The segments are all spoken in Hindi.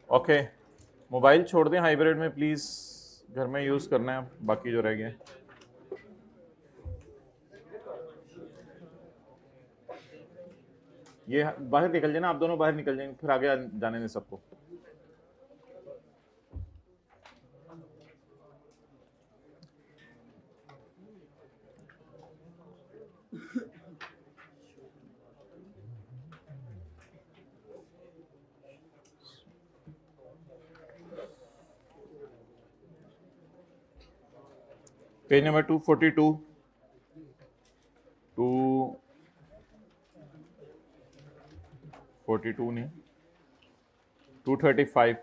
ओके, मोबाइल छोड़ दें हाइब्रिड में प्लीज, घर में यूज करना है बाकी जो रह गए। ये बाहर निकल जाए ना, आप दोनों बाहर निकल जाएंगे, फिर आगे जाने दें सबको। पेज नंबर 242 242 नहीं 235।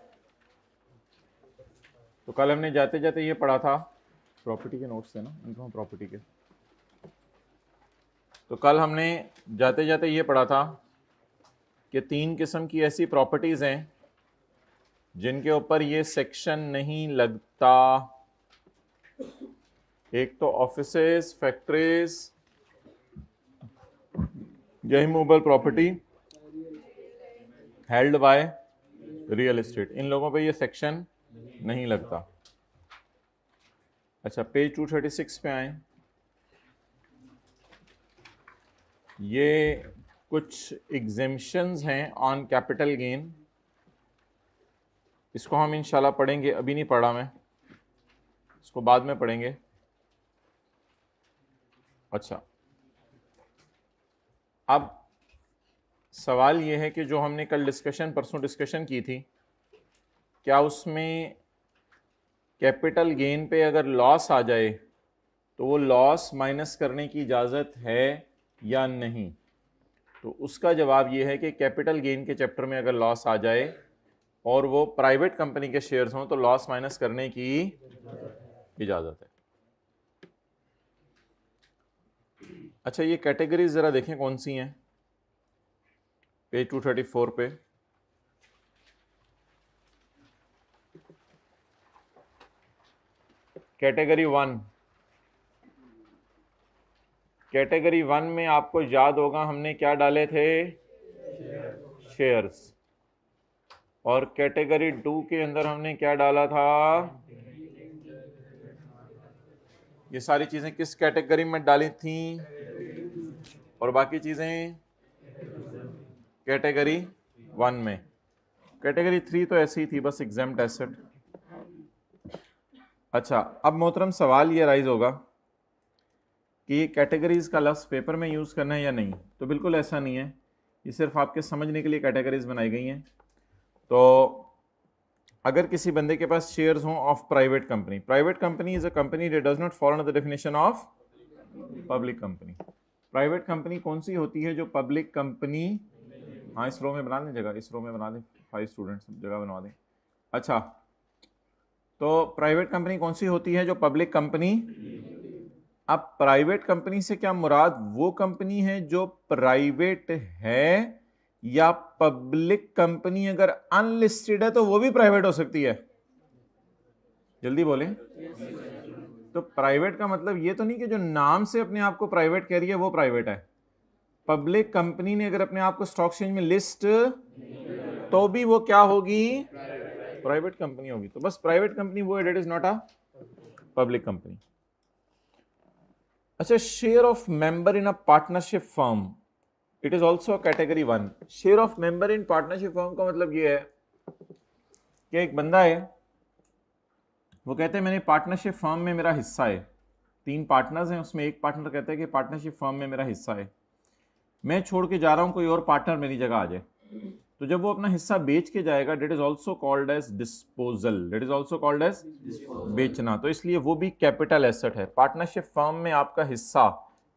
तो कल हमने जाते जाते ये पढ़ा था, प्रॉपर्टी के नोट्स थे ना इनको, प्रॉपर्टी के। तो कल हमने जाते जाते ये पढ़ा था कि 3 किस्म की ऐसी प्रॉपर्टीज हैं जिनके ऊपर ये सेक्शन नहीं लगता। एक तो ऑफिसेस, फैक्ट्रीज या immovable property held by real estate, इन लोगों पे ये सेक्शन नहीं लगता। अच्छा, पेज 236 पे आए। ये कुछ एग्जेम्पशंस हैं ऑन कैपिटल गेन, इसको हम इंशाल्लाह पढ़ेंगे, अभी नहीं पढ़ा मैं, इसको बाद में पढ़ेंगे। अच्छा, अब सवाल ये है कि जो हमने कल परसों डिस्कशन की थी, क्या उसमें कैपिटल गेन पे अगर लॉस आ जाए तो वो लॉस माइनस करने की इजाज़त है या नहीं? तो उसका जवाब ये है कि कैपिटल गेन के चैप्टर में अगर लॉस आ जाए और वो प्राइवेट कंपनी के शेयर्स हों तो लॉस माइनस करने की इजाज़त है। अच्छा, ये कैटेगरीज ज़रा देखें कौन सी हैं, पेज 234 पे। कैटेगरी 1, कैटेगरी 1 में आपको याद होगा हमने क्या डाले थे, शेयर्स। और कैटेगरी 2 के अंदर हमने क्या डाला था, ये सारी चीजें किस कैटेगरी में डाली थी, और बाकी चीजें कैटेगरी 1 में। कैटेगरी 3 तो ऐसी ही थी बस, एग्जेम्प्ट एसेट। अच्छा, अब मोहतरम सवाल ये राइज होगा कि कैटेगरीज का लफ्ज़ पेपर में यूज़ करना है या नहीं। तो बिल्कुल ऐसा नहीं है, ये सिर्फ आपके समझने के लिए कैटेगरीज बनाई गई हैं। तो अगर किसी बंदे के पास शेयर्स हों of private company is a company that does not follow under the definition of public company. Private company कौन सी होती है जो पब्लिक कंपनी, हाँ इस रो में बना दें जगह, इस रो में बना दें, 5 स्टूडेंट्स जगह बनवा दें। अच्छा, तो प्राइवेट कंपनी कौन सी होती है जो पब्लिक कंपनी। अब प्राइवेट कंपनी से क्या मुराद वो कंपनी है जो प्राइवेट है, या पब्लिक कंपनी अगर अनलिस्टेड है तो वो भी प्राइवेट हो सकती है? जल्दी बोले। तो प्राइवेट का मतलब ये तो नहीं कि जो नाम से अपने आप को प्राइवेट कह रही है वो प्राइवेट है। पब्लिक कंपनी ने अगर अपने आप को स्टॉक एक्सचेंज में लिस्ट तो भी वो क्या होगी, प्राइवेट कंपनी होगी। तो बस प्राइवेट कंपनी वो है that is not a public company. अच्छा, share of member in a partnership firm, it is also category 1। Share of member in partnership firm का मतलब ये है कि एक बंदा है, वो कहते हैं मैंने पार्टनरशिप फर्म में मेरा हिस्सा है, 3 पार्टनर्स हैं, उसमें एक पार्टनर कहता है कि पार्टनरशिप फर्म में मेरा हिस्सा है, मैं छोड़ के जा रहा हूं, कोई और पार्टनर मेरी जगह आ जाए। तो जब वो अपना हिस्सा बेच के जाएगा, that is also called as disposal, that is also called as बेचना। तो इसलिए वो भी कैपिटल एसेट है। पार्टनरशिप फर्म में आपका हिस्सा,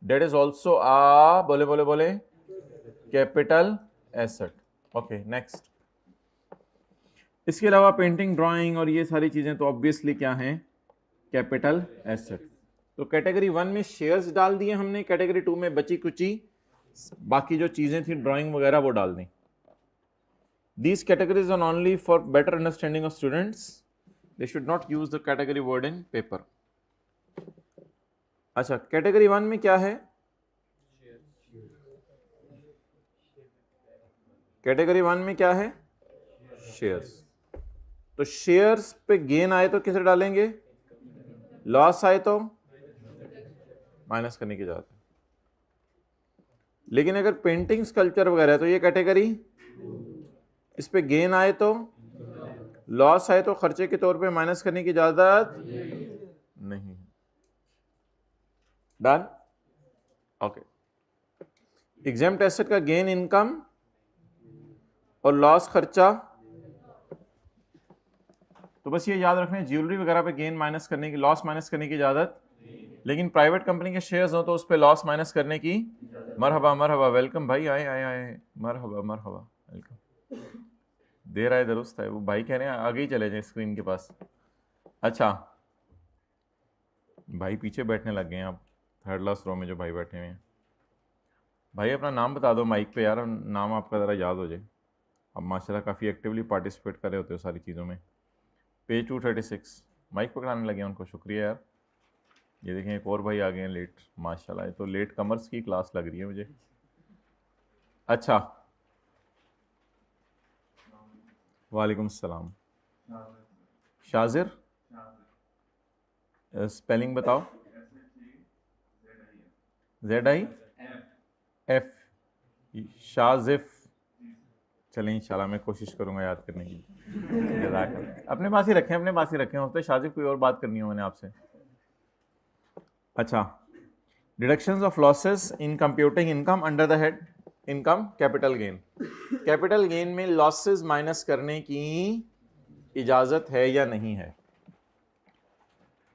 डेट इज ऑल्सो आ, बोले बोले बोले, कैपिटल एसेट। Okay, next. इसके अलावा पेंटिंग, ड्राइंग और ये सारी चीजें तो ऑब्वियसली क्या हैं, कैपिटल एसेट। तो कैटेगरी 1 में शेयर्स डाल दिए हमने, कैटेगरी 2 में बची कुची बाकी जो चीजें थी ड्राइंग वगैरह वो डाल दी। These categories are only for better understanding of students. They should not use the category word in paper. अच्छा, कैटेगरी 1 में क्या है, कैटेगरी 1 में क्या है? शेयर्स। तो शेयर्स पे गेन आए तो किसे डालेंगे? लॉस आए तो माइनस करने की जरूरत है। लेकिन अगर पेंटिंग स्कल्पचर वगैरह है तो ये कैटेगरी, इस पे गेन आए तो, लॉस आए तो खर्चे के तौर पे माइनस करने की इजाजत नहीं। डन? ओके। एग्जेम्प्ट एसेट का गेन इनकम और लॉस खर्चा, तो बस ये याद रखना है ज्वेलरी वगैरह पे गेन माइनस करने की, लॉस माइनस करने की इजाजत, लेकिन प्राइवेट कंपनी के शेयर्स हो तो उस पे लॉस माइनस करने की। मरहबा मरहबा, वेलकम भाई, आए आए आए, मरहबा मरहबा, वेलकम। देर आए दुरुस्त है, वो भाई कह रहे हैं आगे ही चले जाए स्क्रीन के पास। अच्छा, भाई पीछे बैठने लग गए हैं आप, थर्ड लास्ट रो में जो भाई बैठे हुए हैं। भाई अपना नाम बता दो माइक पे यार, नाम आपका ज़रा याद हो जाए। अब माशाल्लाह काफ़ी एक्टिवली पार्टिसिपेट कर रहे होते हो सारी चीज़ों में। पेज 236 माइक पकड़ाने लगे हैं उनको, शुक्रिया यार। ये देखें एक और भाई आ गए हैं लेट, माशाल्लाह ये तो लेट कमर्स की क्लास लग रही है मुझे। अच्छा, वालेकुम सलाम। शाजिर, स्पेलिंग बताओ। ZIF, शाजिफ। चलें इंशाल्लाह मैं कोशिश करूंगा याद करने की। अपने पास ही रखें, अपने पास ही रखें, होता है शाजिफ कोई और बात करनी हो मैंने आपसे। अच्छा, deductions of losses in computing income under the head income capital gain. Capital gain में लॉसेस माइनस करने की इजाजत है या नहीं है?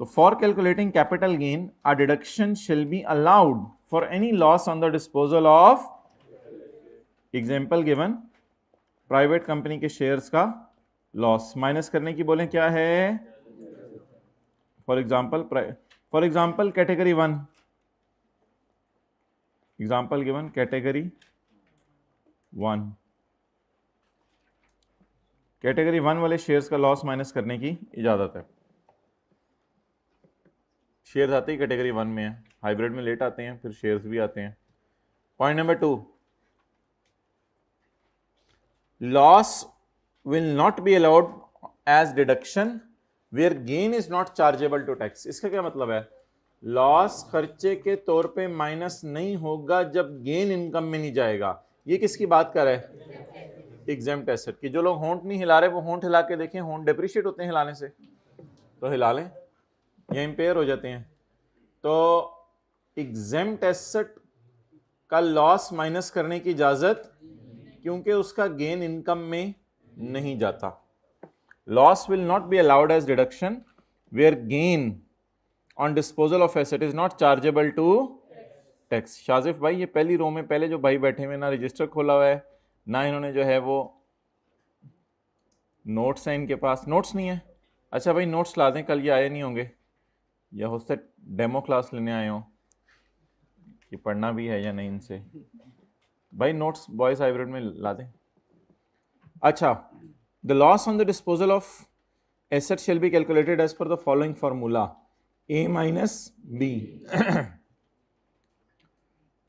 तो for calculating capital gain a deduction shall be allowed for any loss on the disposal of, example given, private company के शेयर्स का लॉस माइनस करने की बोलें क्या है? For example category 1, example given category 1, category 1 वाले शेयर्स का लॉस माइनस करने की इजाजत है। शेयर्स आते ही कैटेगरी 1 में है, हाइब्रिड में लेट आते हैं, फिर शेयर्स भी आते हैं। Point number 2, loss will not be allowed as deduction where gain is not chargeable to tax. इसका क्या मतलब है? लॉस खर्चे के तौर पे माइनस नहीं होगा जब गेन इनकम में नहीं जाएगा। ये किसकी बात कर रहा है? एग्जेम्प्ट एसेट की। जो लोग होंठ नहीं हिला रहे वो होंठ हिला के देखें, होंठ डेप्रिशिएट होते हैं हिलाने से, तो हिला लें या इंपेयर हो जाते हैं। तो एग्जेम्प्ट एसेट का लॉस माइनस करने की इजाजत, क्योंकि उसका गेन इनकम में नहीं जाता। Loss will not be allowed as deduction where gain on disposal of asset is not chargeable to tax. Shazif भाई ये पहली रो में पहले जो भाई बैठे हुए ना रजिस्टर खोला हुआ है ना, इन्होंने जो है वो नोट्स हैं इनके पास, नोट्स नहीं है। अच्छा भाई नोट्स ला दें, कल ये आए नहीं होंगे, या हो सकता है डेमो क्लास लेने आए हो, कि पढ़ना भी है या नहीं इनसे। भाई नोट्स बॉयज हाइब्रिड में ला दें। अच्छा, the loss on the disposal of asset shall be calculated as per the following formula A minus B.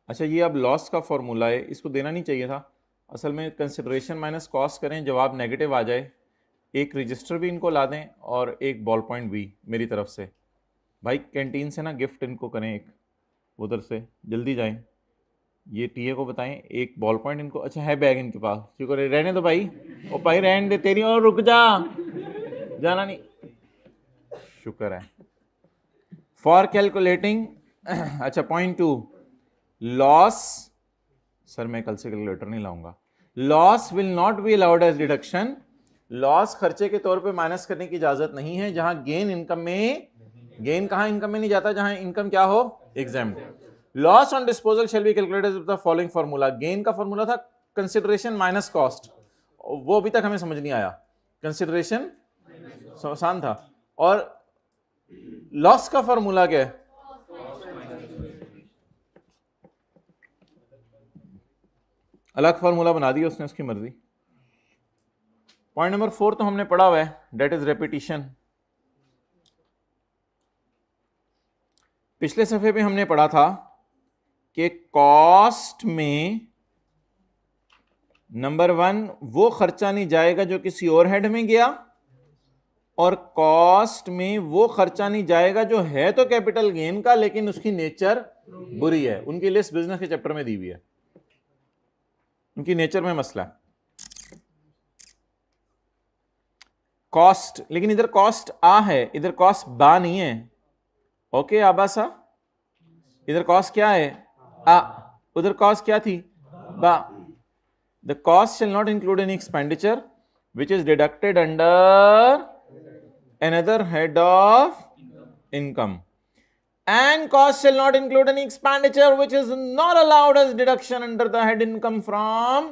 अच्छा ये अब लॉस का फॉर्मूला है, इसको देना नहीं चाहिए था असल में। कंसिडरेशन माइनस कॉस्ट करें, जवाब नेगेटिव आ जाए, एक रजिस्टर भी इनको ला दें और एक बॉल पॉइंट भी मेरी तरफ से। भाई कैंटीन से ना गिफ्ट इनको करें एक, उधर से जल्दी जाएं, ये टीए को बताएं एक बॉल पॉइंट इनको। अच्छा है बैग इनके पास, शुक्र है, रहने दो भाई, ओ भाई रहने दे तेरी, और रुक जा, जाना नहीं, शुक्र है। फॉर कैलकुलेटिंग, अच्छा पॉइंट 2, लॉस, सर मैं कल से कैलकुलेटर नहीं लाऊंगा। Loss will not be allowed as deduction, loss खर्चे के तौर पे माइनस करने की इजाजत नहीं है जहां गेन इनकम में, गेन कहां इनकम में नहीं जाता? जहां इनकम क्या हो? Exempt. Loss on disposal shall be calculated with the following formula. Gain का फार्मूला था कंसिडरेशन माइनस कॉस्ट, वो अभी तक हमें समझ नहीं आया। कंसिडरेशन आसान था, और लॉस का फार्मूला क्या है? अलग फार्मूला बना दिया उसने, उसकी मर्जी। पॉइंट नंबर 4 तो हमने पढ़ा हुआ है, डेट इज रेपिटिशन। पिछले सफे पे हमने पढ़ा था कि कॉस्ट में नंबर 1 वो खर्चा नहीं जाएगा जो किसी और हेड में गया, और कॉस्ट में वो खर्चा नहीं जाएगा जो है तो कैपिटल गेन का लेकिन उसकी नेचर बुरी है। उनकी लिस्ट बिजनेस के चैप्टर में दी हुई है, उनकी नेचर में मसला है। कॉस्ट, लेकिन इधर कॉस्ट आ है, इधर कॉस्ट बा नहीं है। ओके आबासा, इधर कॉस्ट क्या है? आ, उधर कॉस्ट क्या थी? बा। The cost shall not include any expenditure which is deducted under another head of income, and cost shall not include any expenditure which is not allowed as deduction under the head income from,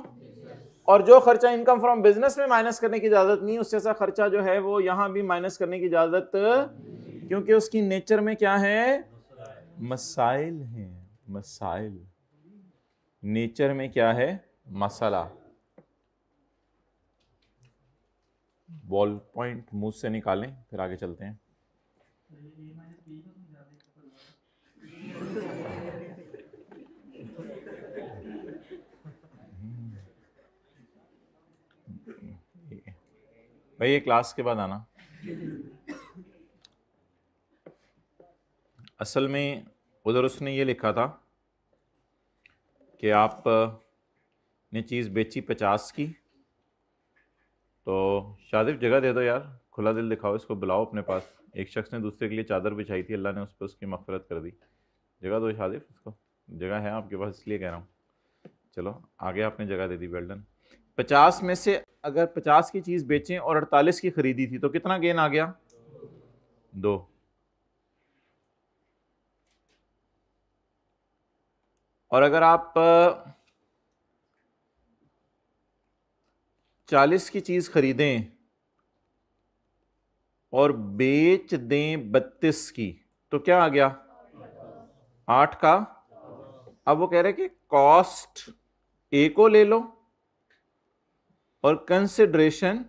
और जो खर्चा इनकम फ्रॉम बिजनेस में माइनस करने की इजाजत नहीं, उससे ऐसा खर्चा जो है वो यहां भी माइनस करने की इजाजत, क्योंकि उसकी नेचर में क्या है? मसाइल है। मसाइल, नेचर में क्या है? मसला। बॉल पॉइंट मुंह से निकालें, फिर आगे चलते हैं। भाई ये क्लास के बाद आना। असल में उधर उसने ये लिखा था कि आप ने चीज़ बेची 50 की, तो शादिफ जगह दे दो यार, खुला दिल दिखाओ, इसको बुलाओ अपने पास। एक शख्स ने दूसरे के लिए चादर बिछाई थी, अल्लाह ने उस पर उसकी मग़फ़िरत कर दी। जगह दो शादिफ, इसको जगह है आपके पास, इसलिए कह रहा हूँ। चलो आगे आपने जगह दे दी, वेल डन। 50 में से अगर 50 की चीज़ बेचें और 48 की खरीदी थी तो कितना गेन आ गया? 2। और अगर आप 40 की चीज खरीदें और बेच दें 32 की तो क्या आ गया? 8 का। अब वो कह रहे कि कॉस्ट ए को ले लो और कंसिडरेशन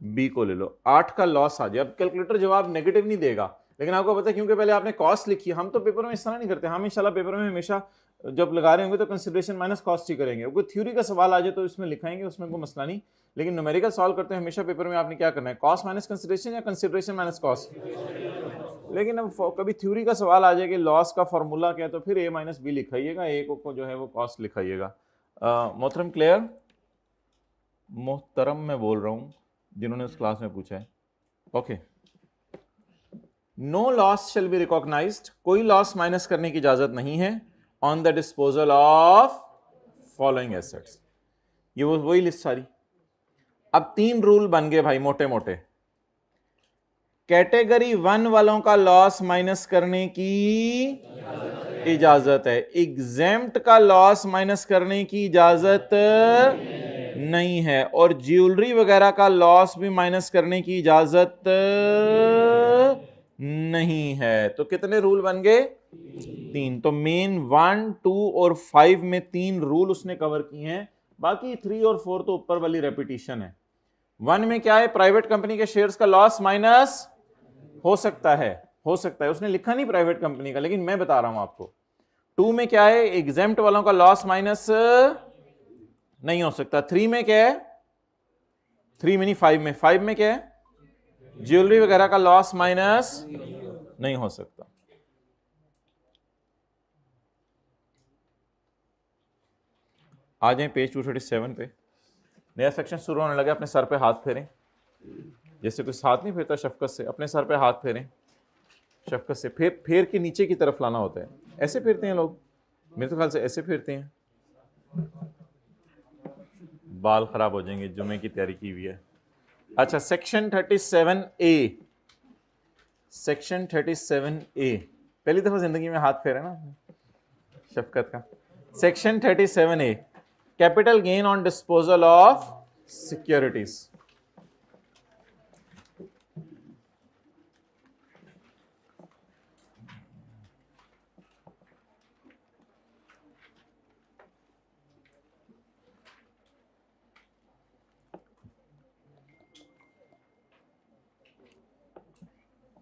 बी को ले लो, 8 का लॉस आ जाए। अब कैलकुलेटर जवाब नेगेटिव नहीं देगा, लेकिन आपको पता है क्योंकि पहले आपने कॉस्ट लिखी। हम तो पेपर में इस तरह नहीं करते, हम इंशाल्लाह पेपर में हमेशा जब लगा रहे होंगे तो कंसिडरेशन माइनस कॉस्ट ही करेंगे। कोई थ्योरी का सवाल आ जाए तो इसमें लिखाएंगे, उसमें कोई मसला नहीं, लेकिन न्यूमेरिकल सॉल्व करते हैं हमेशा पेपर में आपने क्या करना है? कॉस्ट माइनस कंसिडरेशन या कंसिडरेशन माइनस कॉस्ट। लेकिन अब कभी थ्योरी का सवाल आ जाए कि लॉस का फॉर्मूला क्या है, तो फिर ए माइनस बी लिखाइएगा, ए को जो है वो कॉस्ट लिखाइएगा। मोहतरम क्लियर? मोहतरम मैं बोल रहा हूँ जिन्होंने उस क्लास में पूछा है। Okay, no loss shall be recognised, कोई लॉस माइनस करने की इजाजत नहीं है on the disposal of following assets. ये वही लिस्ट सारी। अब 3 रूल बन गए भाई मोटे मोटे। कैटेगरी 1 वालों का लॉस माइनस करने की इजाजत है, एग्जेम्प्ट का लॉस माइनस करने की इजाजत नहीं है, और ज्वेलरी वगैरह का लॉस भी माइनस करने की इजाजत नहीं है। तो कितने रूल बन गए? 3। तो मेन 1, 2 और 5 में 3 रूल उसने कवर किए हैं, बाकी 3 और 4 तो ऊपर वाली रेपिटेशन है। 1 में क्या है? प्राइवेट कंपनी के शेयर्स का लॉस माइनस हो सकता है, उसने लिखा नहीं प्राइवेट कंपनी का, लेकिन मैं बता रहा हूं आपको। 2 में क्या है? एग्जेम्प्ट वालों का लॉस माइनस नहीं हो सकता। 3 में क्या है? 3 में नहीं, 5 में क्या है? ज्वेलरी वगैरह का लॉस माइनस नहीं हो सकता। आ जाए पेज 237 पे, नया सेक्शन शुरू होने लगा। अपने सर पे हाथ फेरें, जैसे कोई हाथ नहीं फेरता शफकत से, अपने सर पे हाथ फेरें शफकत से। फेर के नीचे की तरफ लाना होता है। ऐसे फेरते हैं लोग, मेरे तो ख्याल से ऐसे फेरते हैं। बाल खराब हो जाएंगे, जुमे की तैयारी की हुई है। अच्छा, सेक्शन 37A, सेक्शन 37A, पहली दफा जिंदगी में हाथ फेरे ना शफकत का। Section 37A, capital gain on disposal of securities.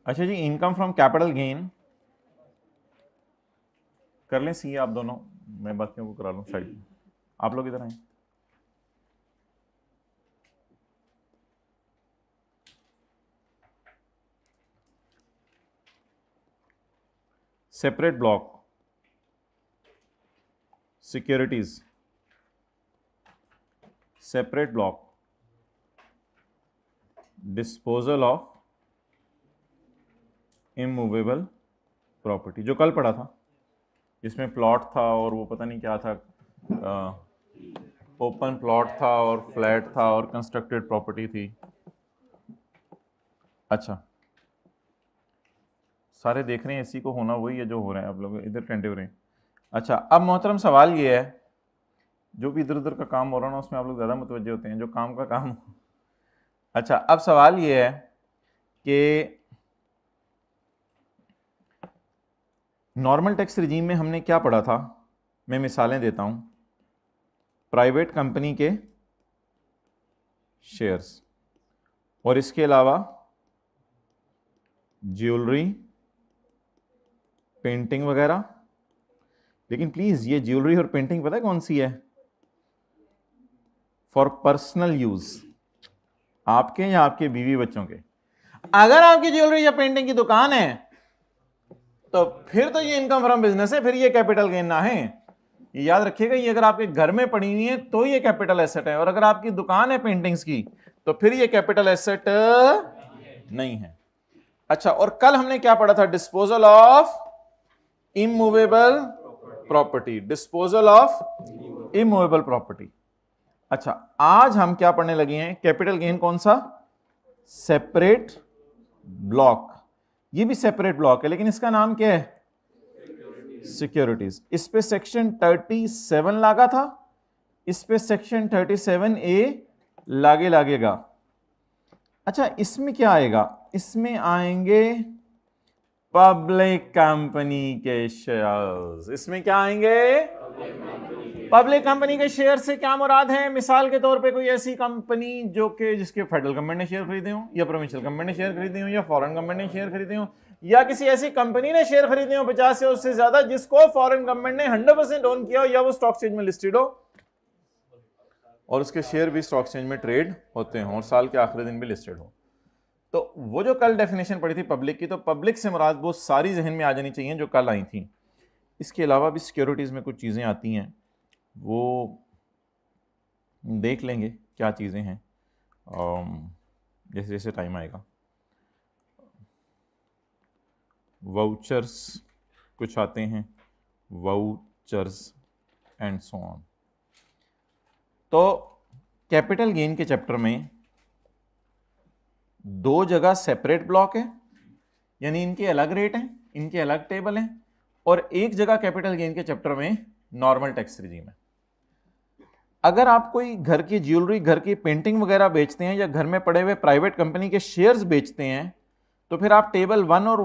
अच्छा जी, इनकम फ्रॉम कैपिटल गेन कर लें सी आप दोनों, मैं बाकियों को करा लूँ। शायद आप लोग इधर आए। Separate block, securities, separate block, disposal of immovable property, जो कल पढ़ा था, जिसमें प्लॉट था और वो पता नहीं क्या था, ओपन प्लॉट था और फ्लैट था और कंस्ट्रक्टेड प्रॉपर्टी थी। अच्छा, सारे देख रहे हैं, इसी को होना वही है जो हो रहा है, आप लोग इधर टेंटिव रहे हैं। अच्छा, अब मोहतरम सवाल ये है, जो भी इधर उधर का काम हो रहा है ना उसमें आप लोग ज़्यादा मुतवज्जे होते हैं, जो काम का काम। अच्छा, अब सवाल ये है कि नॉर्मल टैक्स रिजीम में हमने क्या पढ़ा था, मैं मिसालें देता हूं। प्राइवेट कंपनी के शेयर्स और इसके अलावा ज्वेलरी, पेंटिंग वगैरह। लेकिन प्लीज ये ज्वेलरी और पेंटिंग पता है कौन सी है? फॉर पर्सनल यूज, आपके या आपके बीवी बच्चों के। अगर आपकी ज्वेलरी या पेंटिंग की दुकान है तो फिर तो ये इनकम फ्रॉम बिजनेस है, फिर ये कैपिटल गेन ना है। ये याद रखिएगा, ये अगर आपके घर में पड़ी हुई है तो ये कैपिटल एसेट है, और अगर आपकी दुकान है पेंटिंग्स की तो फिर ये कैपिटल एसेट नहीं है। अच्छा, और कल हमने क्या पढ़ा था? Disposal of immovable property, disposal of immovable property. अच्छा, आज हम क्या पढ़ने लगे हैं? कैपिटल गेन कौन सा? Separate block. ये भी सेपरेट ब्लॉक है, लेकिन इसका नाम क्या है? सिक्योरिटीज। इस पे सेक्शन 37 लागा था, इस पे सेक्शन 37A लागेगा। अच्छा, इसमें क्या आएगा? इसमें आएंगे पब्लिक कंपनी के शेयर्स। इसमें क्या आएंगे? पब्लिक कंपनी के शेयर से क्या मुराद है? मिसाल के तौर पे कोई ऐसी कंपनी जो कि जिसके फेडरल गवर्नमेंट ने शेयर खरीदे हो, या प्रोविंशियल गवर्नमेंट ने शेयर खरीदे हो, या फॉरेन गवर्नमेंट ने शेयर खरीदे हो, या किसी ऐसी कंपनी ने शेयर खरीदे हो 50 से उससे ज्यादा जिसको फॉरेन गवर्नमेंट ने 100% ओन किया हो, या वो स्टॉक एक्सचेंज में लिस्टेड हो और उसके शेयर भी स्टॉक एक्सचेंज में ट्रेड होते हैं और साल के आखिरी दिन भी लिस्टेड हो। तो वो जो कल डेफिनेशन पड़ी थी पब्लिक की, तो पब्लिक से मुराद वो सारी जहन में आ जानी चाहिए जो कल आई थी। इसके अलावा भी सिक्योरिटीज में कुछ चीजें आती हैं, वो देख लेंगे क्या चीजें हैं जैसे जैसे टाइम आएगा। वाउचर्स कुछ आते हैं, वाउचर्स एंड सो ऑन। तो कैपिटल गेन के चैप्टर में दो जगह सेपरेट ब्लॉक है, यानी इनके अलग रेट हैं, इनके अलग टेबल हैं, और एक जगह कैपिटल गेन के चैप्टर में नॉर्मल टैक्स रिजीम है। अगर आप कोई घर की ज्वेलरी, घर की पेंटिंग वगैरह बेचते हैं, या घर में पड़े हुए प्राइवेट कंपनी के शेयर्स बेचते हैं, तो फिर आप टेबल 1 और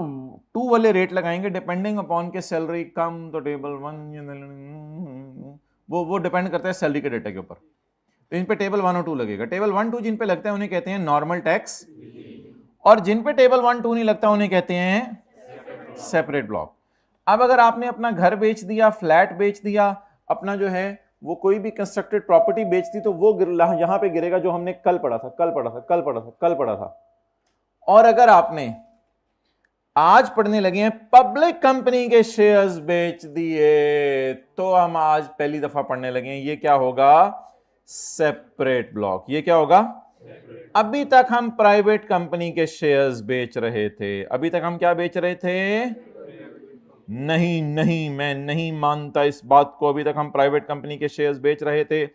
2 वाले रेट लगाएंगे डिपेंडिंग अपॉन के सैलरी कम तो टेबल 1, वो डिपेंड करता है सैलरी के डेटा के ऊपर। तो इन पे टेबल 1 और 2 लगेगा। टेबल 1, 2 जिन पे लगता है उन्हें कहते हैं नॉर्मल टैक्स, और जिन पे टेबल 1, 2 नहीं लगता उन्हें कहते हैं सेपरेट ब्लॉक। अब अगर आपने अपना घर बेच दिया, फ्लैट बेच दिया, अपना जो है वो कोई भी कंस्ट्रक्टेड प्रॉपर्टी बेच दी, तो वो यहां पे गिरेगा जो हमने कल पढ़ा था। और अगर आपने आज पढ़ने लगे हैं पब्लिक कंपनी के शेयर्स बेच दिए, तो हम आज पहली दफा पढ़ने लगे हैं ये क्या होगा? Separate block. ये क्या होगा? अभी तक हम प्राइवेट कंपनी के शेयर्स बेच रहे थे। अभी तक हम क्या बेच रहे थे? नहीं, मैं नहीं मानता इस बात को। अभी तक हम प्राइवेट कंपनी के शेयर्स बेच रहे थे।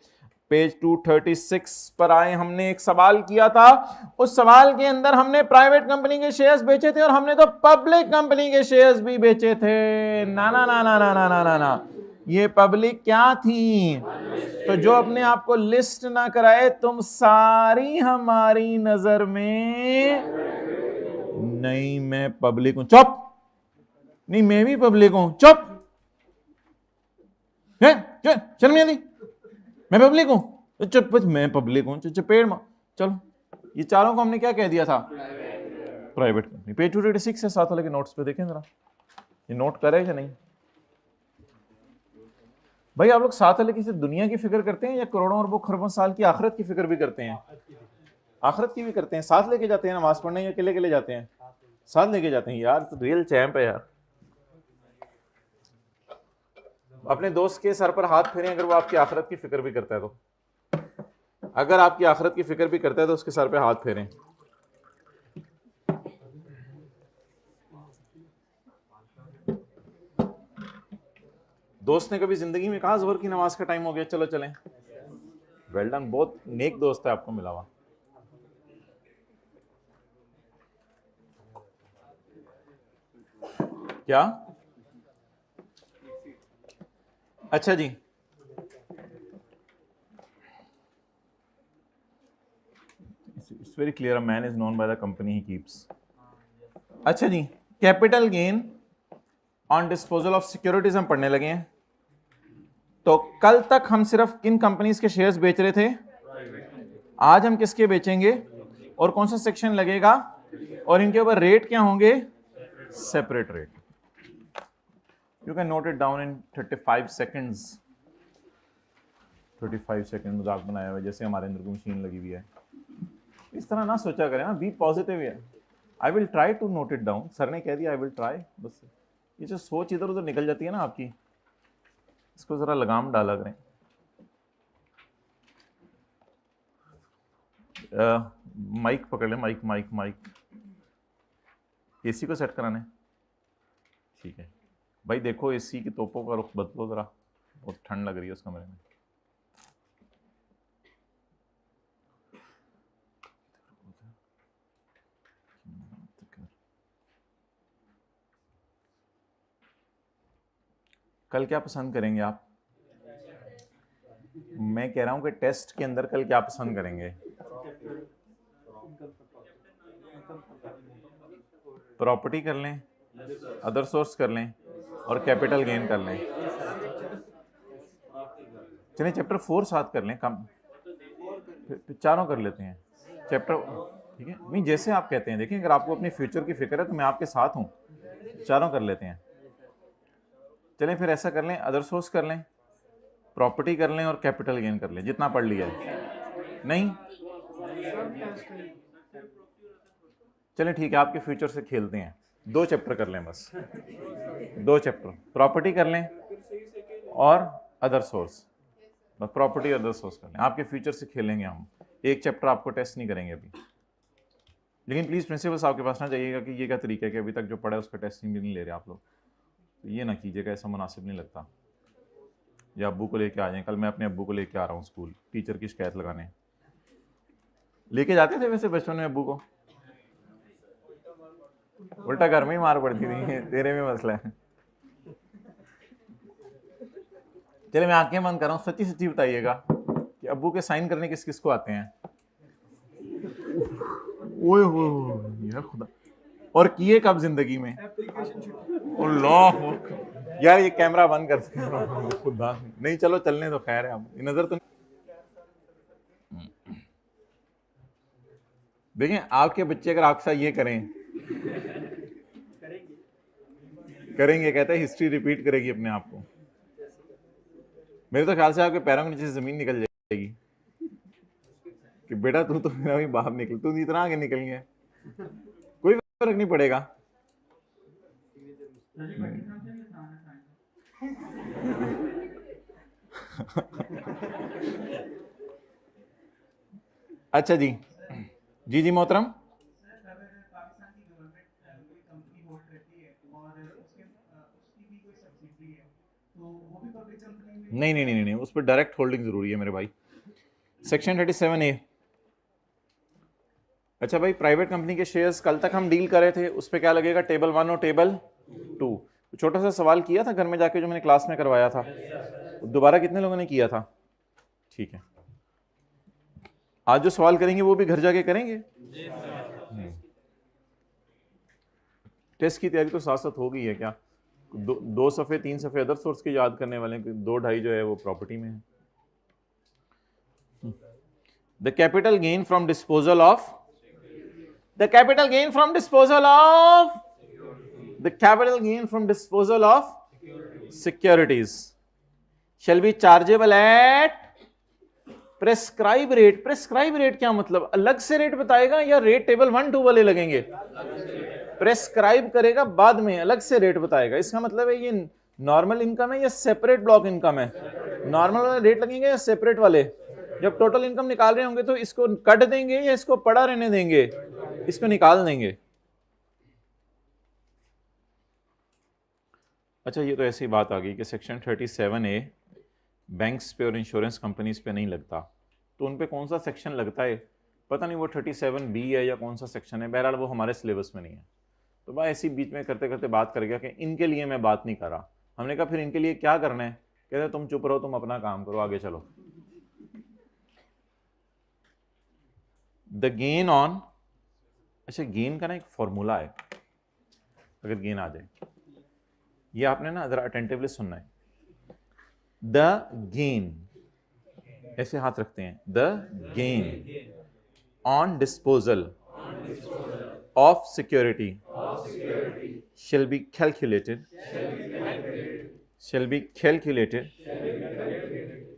पेज 236 पर आए, हमने एक सवाल किया था, उस सवाल के अंदर हमने प्राइवेट कंपनी के शेयर्स बेचे थे और हमने तो पब्लिक कंपनी के शेयर्स भी बेचे थे। ना ना ना ना ना ना ना ना ना, ये पब्लिक क्या थी? तो जो अपने आप को लिस्ट ना कराए, तुम सारी हमारी नजर में नहीं, मैं पब्लिक हूं। चुप! नहीं, मैं भी पब्लिक हूं। चुप! शर्म नहीं आती? मैं पब्लिक हूं तो चुप, मैं पब्लिक हूं, चपेड़ में। चलो, ये चारों को हमने क्या कह दिया था? Private company. पेज 286 से 7 वाले के नोट्स पे देखें जरा, ये नोट करे या नहीं भाई? आप लोग 7 वाले की सिर्फ दुनिया की फिक्र करते हैं या करोड़ों अरबों खरबों साल की आखिरत की फिक्र भी करते हैं? आखिरत की भी करते हैं। साथ लेके जाते हैं नमाज पढ़ने, या अकेले अकेले जाते हैं? साथ लेके जाते हैं यार, तो रियल चैंप है यार। अपने दोस्त के सर पर हाथ फेरें अगर वो आपकी आखिरत की फिक्र भी करता है तो। अगर आपकी आखिरत की फिक्र भी करता है तो उसके सर पे हाथ फेरें। दोस्त ने कभी जिंदगी में कहा ज़ोहर की नमाज का टाइम हो गया चलो चलें? वेल डन, बहुत नेक दोस्त है आपको मिला हुआ। क्या? अच्छा जी, it's very clear, a man is known by the company he keeps. अच्छा जी, capital gain on disposal of securities हम पढ़ने लगे हैं। तो कल तक हम सिर्फ किन कंपनीज के शेयर्स बेच रहे थे, आज हम किसके बेचेंगे और कौन सा सेक्शन लगेगा और इनके ऊपर रेट क्या होंगे, separate rate. You can note it down in 35 seconds. 35 second मजाक बनाया हुआ जैसे हमारे अंदर कोई मशीन लगी हुई है। इस तरह ना सोचा करें ना, बी पॉजिटिव है। I will try to note it down, sir ने कह दिया आई विल ट्राई, बस ये जो सोच इधर उधर निकल जाती है ना आपकी, इसको जरा लगाम डाला करें। माइक पकड़ ले, माइक माइक माइक। एसी को सेट कराना है, ठीक है भाई। देखो एसी की तोपों का रुख बदलो जरा, बहुत ठंड लग रही है उस कमरे में। कल क्या पसंद करेंगे आप? मैं कह रहा हूं कि टेस्ट के अंदर कल क्या पसंद करेंगे? प्रॉपर्टी कर लें, अदर सोर्स कर लें और कैपिटल गेन कर लें। चलिए चैप्टर 4 साथ कर लें, कम चारों कर लेते हैं चैप्टर, ठीक है? नहीं जैसे आप कहते हैं, देखिए अगर आपको अपनी फ्यूचर की फिक्र है तो मैं आपके साथ हूँ, चारों कर लेते हैं। चलें फिर ऐसा कर लें, अदर सोर्स कर लें, प्रॉपर्टी कर लें और कैपिटल गेन कर लें, जितना पढ़ लिया है। नहीं चलें ठीक है, आपके फ्यूचर से खेलते हैं, 2 चैप्टर कर लें बस, 2 चैप्टर, प्रॉपर्टी कर लें और अदर सोर्स, बस प्रॉपर्टी अदर सोर्स कर लें, आपके फ्यूचर से खेलेंगे हम। एक चैप्टर आपको टेस्ट नहीं करेंगे अभी, लेकिन प्लीज़ प्रिंसिपल साहब के पास ना जाइएगा कि ये क्या तरीका है कि अभी तक जो पढ़ा है उसका टेस्टिंग भी नहीं ले रहे आप लोग, तो ये ना कीजिएगा, ऐसा मुनासिब नहीं लगता। या अब्बू को लेके आ जाएं, कल मैं अपने अब्बू को लेके आ रहा हूँ स्कूल, टीचर की शिकायत लगाने। लेके जाते थे वैसे बचपन में अब्बू को? उल्टा घर में ही मार पड़ती थी, तेरे में मसला है। चले मैं आंखें बंद कर रहा हूँ, सच्ची सच्ची बताइएगा कि अब्बू के साइन करने किस किस को आते हैं? ओए हो यार खुदा, और किए कब जिंदगी में? अल्लाह यार, ये कैमरा बंद कर सकते खुदा नहीं, चलो चलने तो खैर है, अब नजर तो देखें आपके बच्चे अगर आपके साथ ये करें करेंगे, कहते हैं हिस्ट्री रिपीट करेगी अपने आप को। मेरे तो ख्याल से आपके पैरों के नीचे से जमीन निकल जाएगी कि बेटा तू तो मेरा भी बाहर निकल, तू इतना आगे निकल गया, कोई फर्क नहीं पड़ेगा। अच्छा जी, जी जी मोहतरम। नहीं नहीं नहीं नहीं, उस पर डायरेक्ट होल्डिंग जरूरी है मेरे भाई, सेक्शन 37A। अच्छा भाई, प्राइवेट कंपनी के शेयर्स कल तक हम डील कर रहे थे, उस पर क्या लगेगा, टेबल 1 और टेबल 2। छोटा सा सवाल किया था घर में जाके जो मैंने क्लास में करवाया था, दोबारा कितने लोगों ने किया था? ठीक है, आज जो सवाल करेंगे वो भी घर जाके करेंगे। टेस्ट की तैयारी तो साथ साथ हो गई है क्या? 2 सफ़े 3 सफ़े अदर सोर्स के याद करने वाले, 2-2.5 जो है वो प्रॉपर्टी में है। The capital gain from disposal of, the capital gain from disposal of, the capital gain from disposal of securities shall be chargeable at prescribe rate. Prescribe rate क्या मतलब, अलग से रेट बताएगा या रेट टेबल 1-2 वाले लगेंगे? प्रेस्क्राइब करेगा बाद में, अलग से रेट बताएगा। इसका मतलब है ये नॉर्मल इनकम है या सेपरेट ब्लॉक इनकम है? नॉर्मल वाले रेट लगेंगे या सेपरेट वाले? जब टोटल इनकम निकाल रहे होंगे तो इसको कट देंगे या इसको पड़ा रहने देंगे? इसको निकाल देंगे। अच्छा, ये तो ऐसी बात आ गई कि सेक्शन 37A बैंक्स पे और इंश्योरेंस कंपनीज पे नहीं लगता, तो उन पे कौन सा सेक्शन लगता है पता नहीं, वो 37B है या कौन सा सेक्शन है, बहरहाल वो हमारे सिलेबस में नहीं है। तो भाई ऐसी बीच में करते करते बात कर गया कि इनके लिए मैं बात नहीं कर रहा। हमने कहा फिर इनके लिए क्या करना है? कहते तुम चुप रहो, तुम अपना काम करो, आगे चलो। द गेन ऑन, अच्छा गेन का ना एक फॉर्मूला है, अगर गेन आ जाए, ये आपने ना जरा अटेंटिवली सुनना है। द गेन, ऐसे हाथ रखते हैं, the gain on disposal of security shall be calculated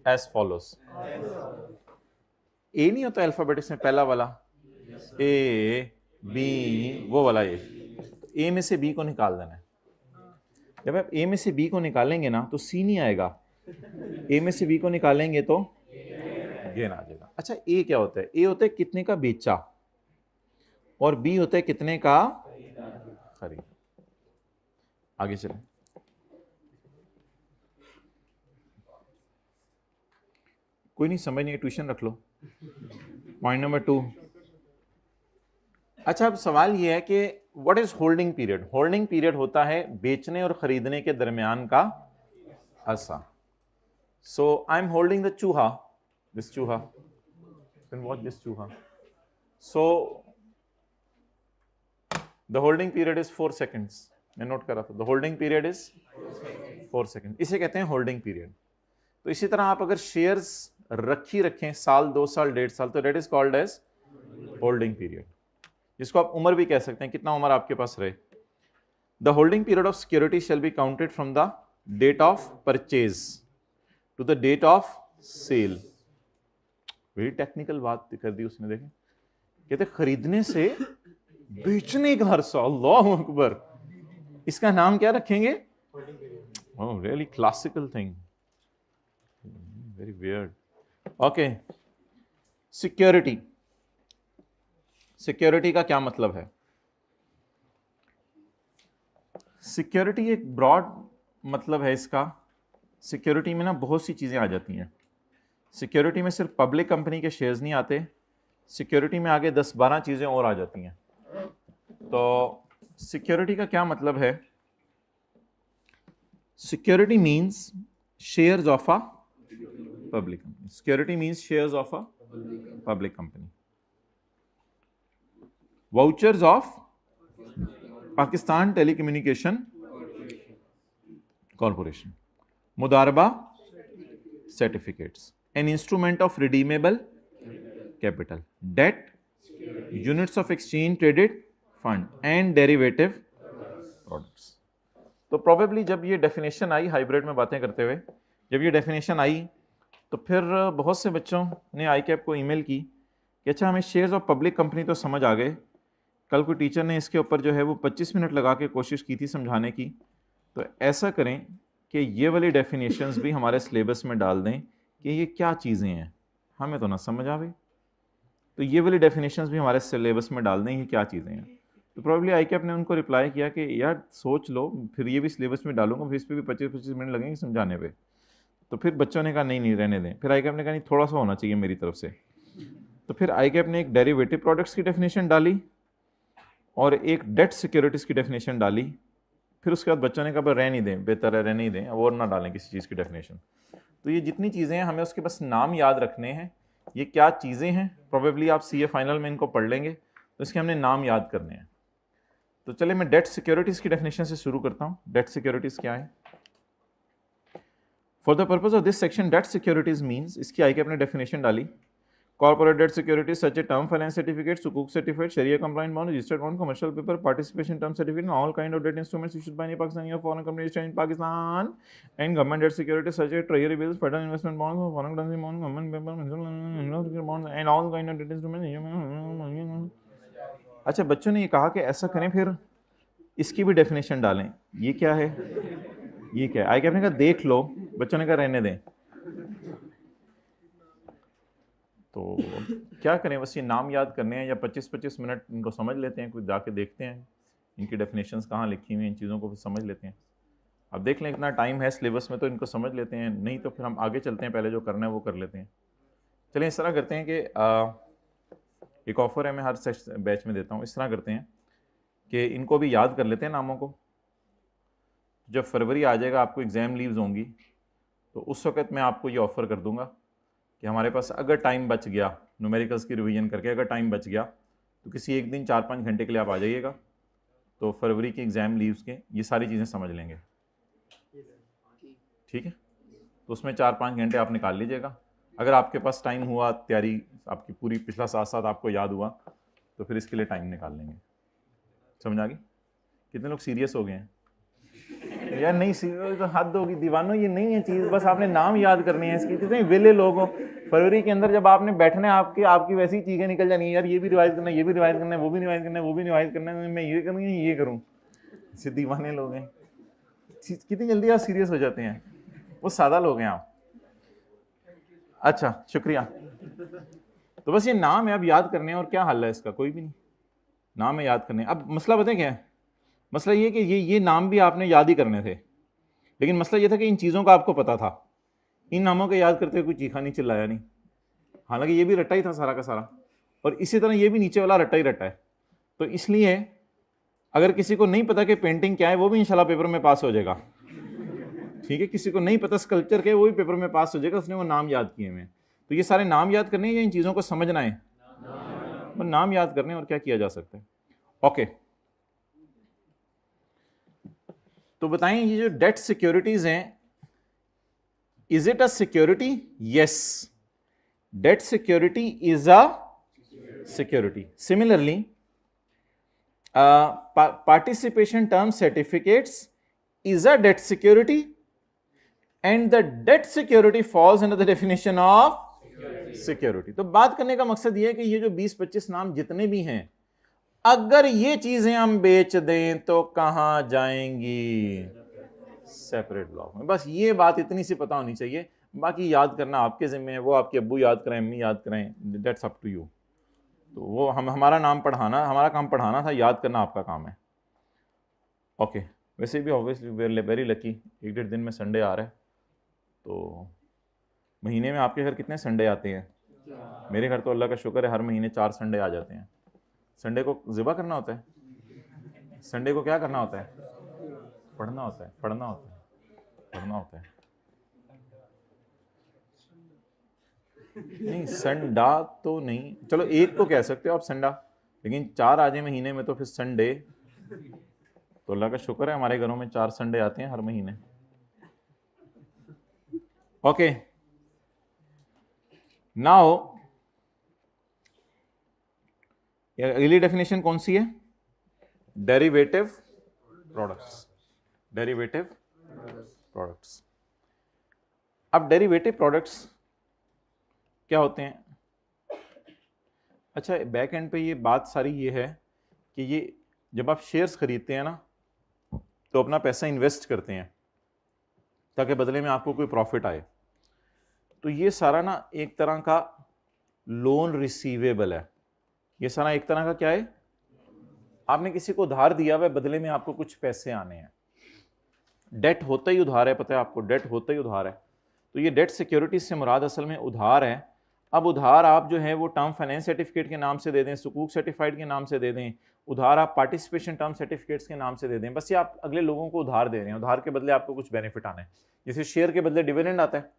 as follows। ए नहीं होता अल्फाबेटिक्स में पहला वाला, ए बी, वो वाला ए में से बी को निकाल देना है। जब आप ए में से बी को निकालेंगे ना तो सी नहीं आएगा, ए में से बी को निकालेंगे तो गेन आ जाएगा। अच्छा, ए क्या होता है? ए होता है कितने का बेचा, और बी होता है कितने का खरीद। आगे चलें, कोई नहीं समझ नहीं, ट्यूशन रख लो। Point number 2। अच्छा, अब सवाल यह है कि what is holding period? Holding period होता है बेचने और खरीदने के दरमियान का अरसा। सो आई एम होल्डिंग द चूहा, दिस चूहा, कैन वॉच दिस चूहा। So the holding period is 4 seconds. मैं नोट कर रहा था, the holding period is 4 second, इसे कहते हैं होल्डिंग पीरियड। तो इसी तरह आप अगर शेयर्स रखें साल, 2 साल, 1.5 साल, तो that is called as holding period, जिसको आप उम्र भी कह सकते हैं, कितना उम्र आपके पास रहे। The holding period of security shall be counted from the date of purchase to the date of sale. Very technical बात कर दी उसने, देखें, कहते खरीदने से बेचने का अरसा। अल्लाह अकबर, इसका नाम क्या रखेंगे? Oh really classical thing, very weird. Okay, security, security का क्या मतलब है? सिक्योरिटी एक ब्रॉड मतलब है इसका। सिक्योरिटी में ना बहुत सी चीजें आ जाती हैं। सिक्योरिटी में सिर्फ पब्लिक कंपनी के शेयर्स नहीं आते, सिक्योरिटी में आगे 10-12 चीजें और आ जाती हैं। तो सिक्योरिटी का क्या मतलब है? Security means shares of a public company. Security means shares of a public company. Vouchers of Pakistan telecommunication corporation, मुदारबा certificates, an instrument of redeemable capital, debt, units of exchange traded fund and derivative products. तो प्रोबेबली जब ये डेफिनेशन आई, हाइब्रिड में बातें करते हुए जब ये डेफिनेशन आई, तो फिर बहुत से बच्चों ने ICAP को ईमेल की कि अच्छा हमें शेयर्स ऑफ पब्लिक कंपनी तो समझ आ गए, कल कोई टीचर ने इसके ऊपर जो है वो 25 मिनट लगा के कोशिश की थी समझाने की। तो ऐसा करें कि ये वाली डेफिनेशंस भी हमारे सिलेबस में डाल दें कि ये क्या चीज़ें हैं, हमें तो ना समझ आवे, तो ये वाली डेफिनेशंस भी हमारे सिलेबस में डाल दें ये क्या चीज़ें हैं। तो प्रॉब्ली ICAP ने उनको रिप्लाई किया कि यार सोच लो, फिर ये भी सिलेबस में डालूंगा, फिर इस पर भी 25-25 मिनट लगेंगे समझाने पे। तो फिर बच्चों ने कहा नहीं रहने दें। फिर ICAP ने कहा नहीं, थोड़ा सा होना चाहिए मेरी तरफ से। तो फिर ICAP ने एक डेरिवेटिव प्रोडक्ट्स की डेफिनेशन डाली और एक डेट सिक्योरिटीज़ की डेफिनेशन डाली। फिर उसके बाद बच्चों ने कहा रह नहीं दें, बेहतर है रहने ही दें, और ना डालें किसी चीज़ की डेफिनेशन। तो ये जितनी चीज़ें हैं हमें उसके बस नाम याद रखने हैं, ये क्या चीज़ें हैं। प्रोबेबली आप CA फाइनल में इनको पढ़ लेंगे, तो इसके हमने नाम याद करने हैं। तो चले मैं डेट सिक्योरिटीज़ की डेफिनेशन से शुरू करता हूँ। डेट सिक्योरिटीज़ क्या है? For the purpose of this section, debt securities means, इसकी ICAP ने डेफिनेशन डाली, corporate debt securities such as term finance certificates, sukuk certificate, Sharia compliant bond, registered bond, commercial paper, participation term certificate, and all kind of debt instruments issued by any Pakistani or foreign company registered in Pakistan, and government debt securities such as treasury bills, federal investment bonds, foreign currency bonds, government paper, municipal bonds, and all kind of debt instruments। अच्छा, बच्चों ने ये कहा कि ऐसा करें, फिर इसकी भी डेफिनेशन डालें। ये क्या है? ये क्या है? आई कैप ने कहा देख लो, बच्चों ने कहा रहने दें। तो क्या करें, बस ये नाम याद करने हैं, या 25-25 मिनट इनको समझ लेते हैं, कुछ जाके देखते हैं इनकी डेफिनेशंस कहाँ लिखी हुई हैं, इन चीज़ों को समझ लेते हैं। अब देख लें इतना टाइम है सिलेबस में तो इनको समझ लेते हैं, नहीं तो फिर हम आगे चलते हैं, पहले जो करना है वो कर लेते हैं। चलिए इस तरह करते हैं कि एक ऑफ़र है मैं हर बैच में देता हूँ, इस तरह करते हैं कि इनको भी याद कर लेते हैं नामों को। जब फरवरी आ जाएगा, आपको एग्ज़ाम लीव्स होंगी, तो उस वक्त मैं आपको ये ऑफ़र कर दूंगा कि हमारे पास अगर टाइम बच गया न्यूमेरिकल्स की रिवीजन करके, अगर टाइम बच गया तो किसी एक दिन 4-5 घंटे के लिए आप आ जाइएगा, तो फरवरी की एग्ज़ाम लीव्स के ये सारी चीज़ें समझ लेंगे। ठीक है, तो उसमें 4-5 घंटे आप निकाल लीजिएगा। अगर आपके पास टाइम हुआ, तैयारी आपकी पूरी पिछला साथ आपको याद हुआ, तो फिर इसके लिए टाइम निकाल लेंगे। समझ आ गई? कितने लोग सीरियस हो गए हैं? यार नहीं, सीरियस तो हद होगी दीवानों, ये नहीं है चीज़, बस आपने नाम याद करने हैं इसकी। कितने वेले लोग हो, फरवरी के अंदर जब आपने बैठना है आपकी वैसी चीज़ें निकल जानी है, यार ये भी रिवाइज करना है, ये भी रिवाइज करना है, वो भी रिवाइज करना है, वो भी रिवाइज करना है, मैं ये करूँ ये करूँ, इससे दीवाने लोग हैं। कितनी जल्दी आप सीरियस हो जाते हैं, वो सादा लोग हैं आप। अच्छा शुक्रिया। तो बस ये नाम है, अब याद करने हैं, और क्या हल है इसका? कोई भी नहीं, नाम है याद करने। अब मसला बताएं क्या है? मसला ये कि ये नाम भी आपने याद ही करने थे, लेकिन मसला ये था कि इन चीज़ों का आपको पता था, इन नामों को याद करते हुए कोई चीखा नहीं चिल्लाया नहीं, हालांकि ये भी रट्टा ही था सारा का सारा, और इसी तरह ये भी नीचे वाला रट्टा ही रट्टा है। तो इसलिए अगर किसी को नहीं पता कि पेंटिंग क्या है, वो भी इंशाल्लाह पेपर में पास हो जाएगा। ठीक है, किसी को नहीं पता स्कल्पचर के, वो भी पेपर में पास हो जाएगा, उसने वो नाम याद किए हुए। तो ये सारे नाम याद करने हैं या इन चीज़ों को समझना है? नाम याद करने, और क्या किया जा सकता है। ओके, तो बताएं ये जो डेट सिक्योरिटीज हैं, is it a security? Yes, debt security is a security. Similarly participation term certificates is a debt security and the debt security falls under the definition of security. तो बात करने का मकसद ये है कि ये जो 20-25 नाम जितने भी हैं, अगर ये चीजें हम बेच दें तो कहां जाएंगी? सेपरेट ब्लॉक में। बस ये बात इतनी सी पता होनी चाहिए, बाकी याद करना आपके जिम्मे है, वो आपके अब्बू याद कराएं, अम्मी याद कराएं, दैट्स अप टू यू। तो वो हमारा नाम पढ़ाना, हमारा काम पढ़ाना था, याद करना आपका काम है। ओके, वैसे भी ऑब्वियसली वेरी लकी, 1-1.5 दिन में संडे आ रहा है, तो महीने में आपके घर कितने संडे आते हैं? मेरे घर तो अल्लाह का शुक्र है हर महीने 4 संडे आ जाते हैं। संडे को ज़िबा करना होता है, संडे को क्या करना होता है? पढ़ना होता है, पढ़ना होता है, पढ़ना होता है। नहीं संडा तो नहीं, चलो एक को कह सकते हो आप संडा, लेकिन 4 आ जाए महीने में तो फिर संडे। तो अल्लाह का शुक्र है हमारे घरों में 4 संडे आते हैं हर महीने। ओके, नाउ अगली डेफिनेशन कौन सी है? Derivative products. Derivative products. अब डेरिवेटिव प्रोडक्ट्स क्या होते हैं? अच्छा, बैक एंड पे ये बात सारी ये है कि ये जब आप शेयर्स खरीदते हैं ना, तो अपना पैसा इन्वेस्ट करते हैं ताकि बदले में आपको कोई प्रॉफिट आए। तो ये सारा ना एक तरह का लोन रिसीवेबल है। ये सारा एक तरह का क्या है? आपने किसी को उधार दिया हुआ है, बदले में आपको कुछ पैसे आने हैं। डेट होता ही उधार है, पता है आपको, डेट होता ही उधार है। तो ये डेट सिक्योरिटीज से मुराद असल में उधार है। अब उधार आप जो है वो टर्म फाइनेंस सर्टिफिकेट के नाम से दे दें, सुकूक सर्टिफाइड के नाम से दे दें, उधार आप पार्टिसिपेशन टर्म सर्टिफिकेट्स के नाम से दे दें, बस ये आप अगले लोगों को उधार दे रहे हैं, उधार के बदले आपको कुछ बेनिफिट आना है। जैसे शेयर के बदले डिविडेंड आता है,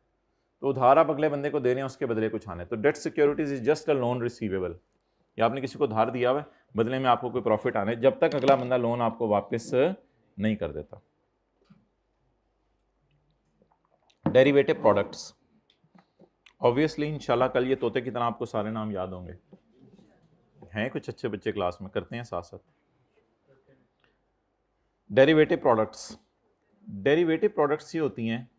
तो उधार आप अगले बंदे को दे रहे हैं, उसके बदले कुछ आना है। तो debt securities is just a loan receivable, या आपने किसी को उधार दिया हुआ है, बदले में आपको कोई प्रॉफिट आना है, जब तक अगला बंदा लोन आपको वापस नहीं कर देता। डेरिवेटिव प्रोडक्ट्स, ऑब्वियसली इंशाल्लाह कल ये तोते की तरह आपको सारे नाम याद होंगे। हैं कुछ अच्छे बच्चे क्लास में, करते हैं साथ साथ। डेरिवेटिव प्रोडक्ट्स, डेरिवेटिव प्रोडक्ट्स ये होती हैं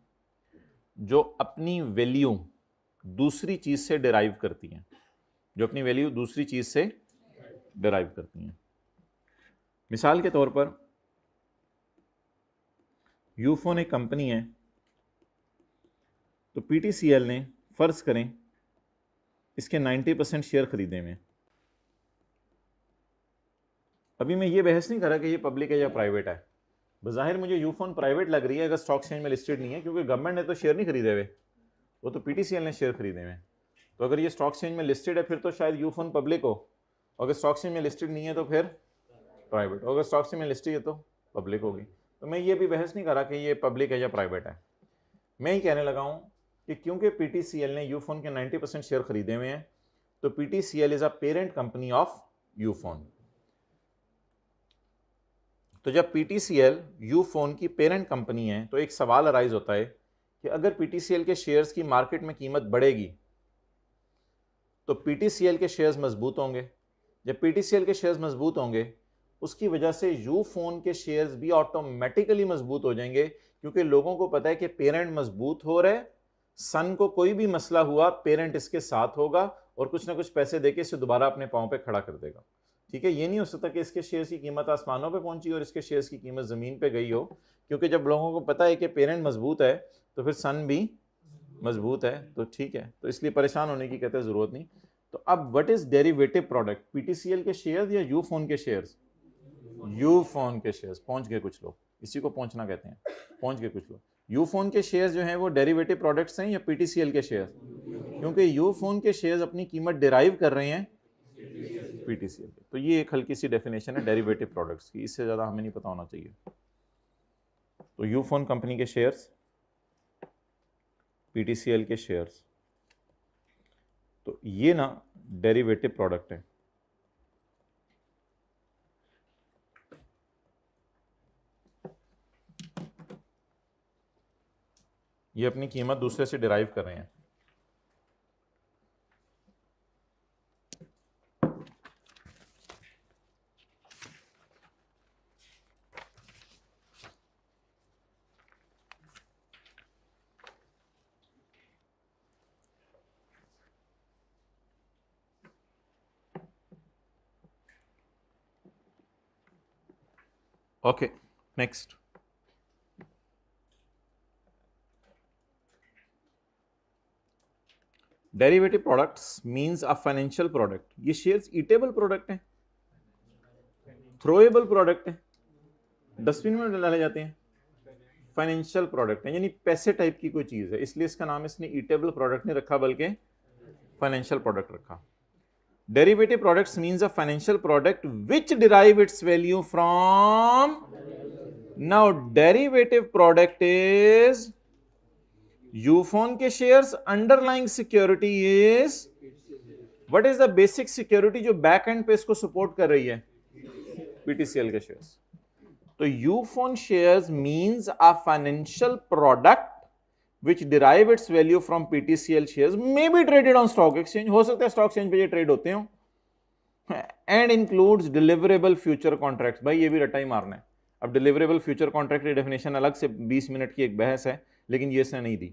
जो अपनी वैल्यू दूसरी चीज से डिराइव करती हैं, जो अपनी वैल्यू दूसरी चीज से डिराइव करती हैं। मिसाल के तौर पर यूफोन एक कंपनी है, तो पीटीसीएल ने फर्ज करें इसके 90% शेयर खरीदे हुए। अभी मैं ये बहस नहीं कर रहा कि ये पब्लिक है या प्राइवेट है। बज़ाहिर मुझे यूफोन प्राइवेट लग रही है अगर स्टॉक एक्सचेंज में लिस्टेड नहीं है, क्योंकि गवर्नमेंट ने तो शेयर नहीं खरीदे हुए, वो तो पीटीसीएल ने शेयर खरीदे हुए। तो अगर ये स्टॉक एक्सचेंज में लिस्टेड है फिर तो शायद यूफोन पब्लिक हो, अगर स्टॉक एक्सचेंज में लिस्टेड नहीं है तो फिर प्राइवेट, अगर स्टॉक एक्सचेंज में लिस्टेड है तो पब्लिक होगी। तो मैं ये भी बहस नहीं कर रहा कि ये पब्लिक है या प्राइवेट है। मैं ही कहने लगा हूँ कि क्योंकि पीटीसीएल ने यूफोन के 90% शेयर खरीदे हुए हैं, तो PTCL is a parent company of Ufone. तो जब पीटीसीएल यूफोन की पेरेंट कंपनी है तो एक सवाल अराइज होता है कि अगर पीटीसीएल के शेयर्स की मार्केट में कीमत बढ़ेगी तो पीटीसीएल के शेयर्स मजबूत होंगे। जब पीटीसीएल के शेयर्स मजबूत होंगे उसकी वजह से यूफोन के शेयर्स भी ऑटोमेटिकली मजबूत हो जाएंगे, क्योंकि लोगों को पता है कि पेरेंट मजबूत हो रहे, सन को कोई भी मसला हुआ पेरेंट इसके साथ होगा और कुछ ना कुछ पैसे देके इसे दोबारा अपने पांव पे खड़ा कर देगा। ठीक है, ये नहीं हो सकता कि इसके शेयर्स की कीमत आसमानों पे पहुंची और इसके शेयर्स की कीमत ज़मीन पे गई हो, क्योंकि जब लोगों को पता है कि पेरेंट मजबूत है तो फिर सन भी मजबूत है। तो ठीक है, तो इसलिए परेशान होने की कहते हैं ज़रूरत नहीं। तो अब what is derivative product, PTCL के शेयर्स या यूफोन के शेयर्स? यूफोन के शेयर्स। पहुंच गए कुछ लोग, इसी को पहुंचना कहते हैं, पहुंच गए कुछ लोग। यूफोन के शेयर्स जो हैं वो डेरिवेटिव प्रोडक्ट्स हैं या पीटीसीएल के शेयर्स? क्योंकि यूफोन के शेयर्स अपनी कीमत डिराइव कर रहे हैं पीटीसीएल पे। तो ये एक हल्की सी डेफिनेशन है डेरिवेटिव प्रोडक्ट्स की, इससे ज़्यादा हमें नहीं पता होना चाहिए। तो यूफोन कंपनी के शेयर्स, पीटीसीएल के शेयर्स, तो ये ना डेरिवेटिव प्रोडक्ट है। ये अपनी कीमत दूसरे से डिराइव कर रहे हैं। Okay, next. Derivative products means a financial product. ये शेयर्स ईटेबल प्रोडक्ट हैं, थ्रोएबल प्रोडक्ट हैं, डस्टबिन में डाले जाते हैं, फाइनेंशियल प्रोडक्ट है, यानी पैसे टाइप की कोई चीज है, इसलिए इसका नाम इसने ईटेबल प्रोडक्ट नहीं रखा बल्कि फाइनेंशियल प्रोडक्ट रखा। Derivative products means a financial product which derive its value from, now derivative product is Ufone के shares, underlying security is, what is the basic security जो बैक एंड पे इसको सपोर्ट कर रही है? पीटीसीएल के शेयर्स। तो Ufone shares means a financial product which derive its value from PTCL shares may be traded on stock exchange, हो सकता है स्टॉक एक्सचेंज पे ये ट्रेड होते हो, and includes deliverable future contracts। भाई ये भी रट्टा ही मारना है। अब डिलीवरेबल फ्यूचर कॉन्ट्रैक्ट की डेफिनेशन अलग से 20 मिनट की एक बहस है, लेकिन ये इसने नहीं दी,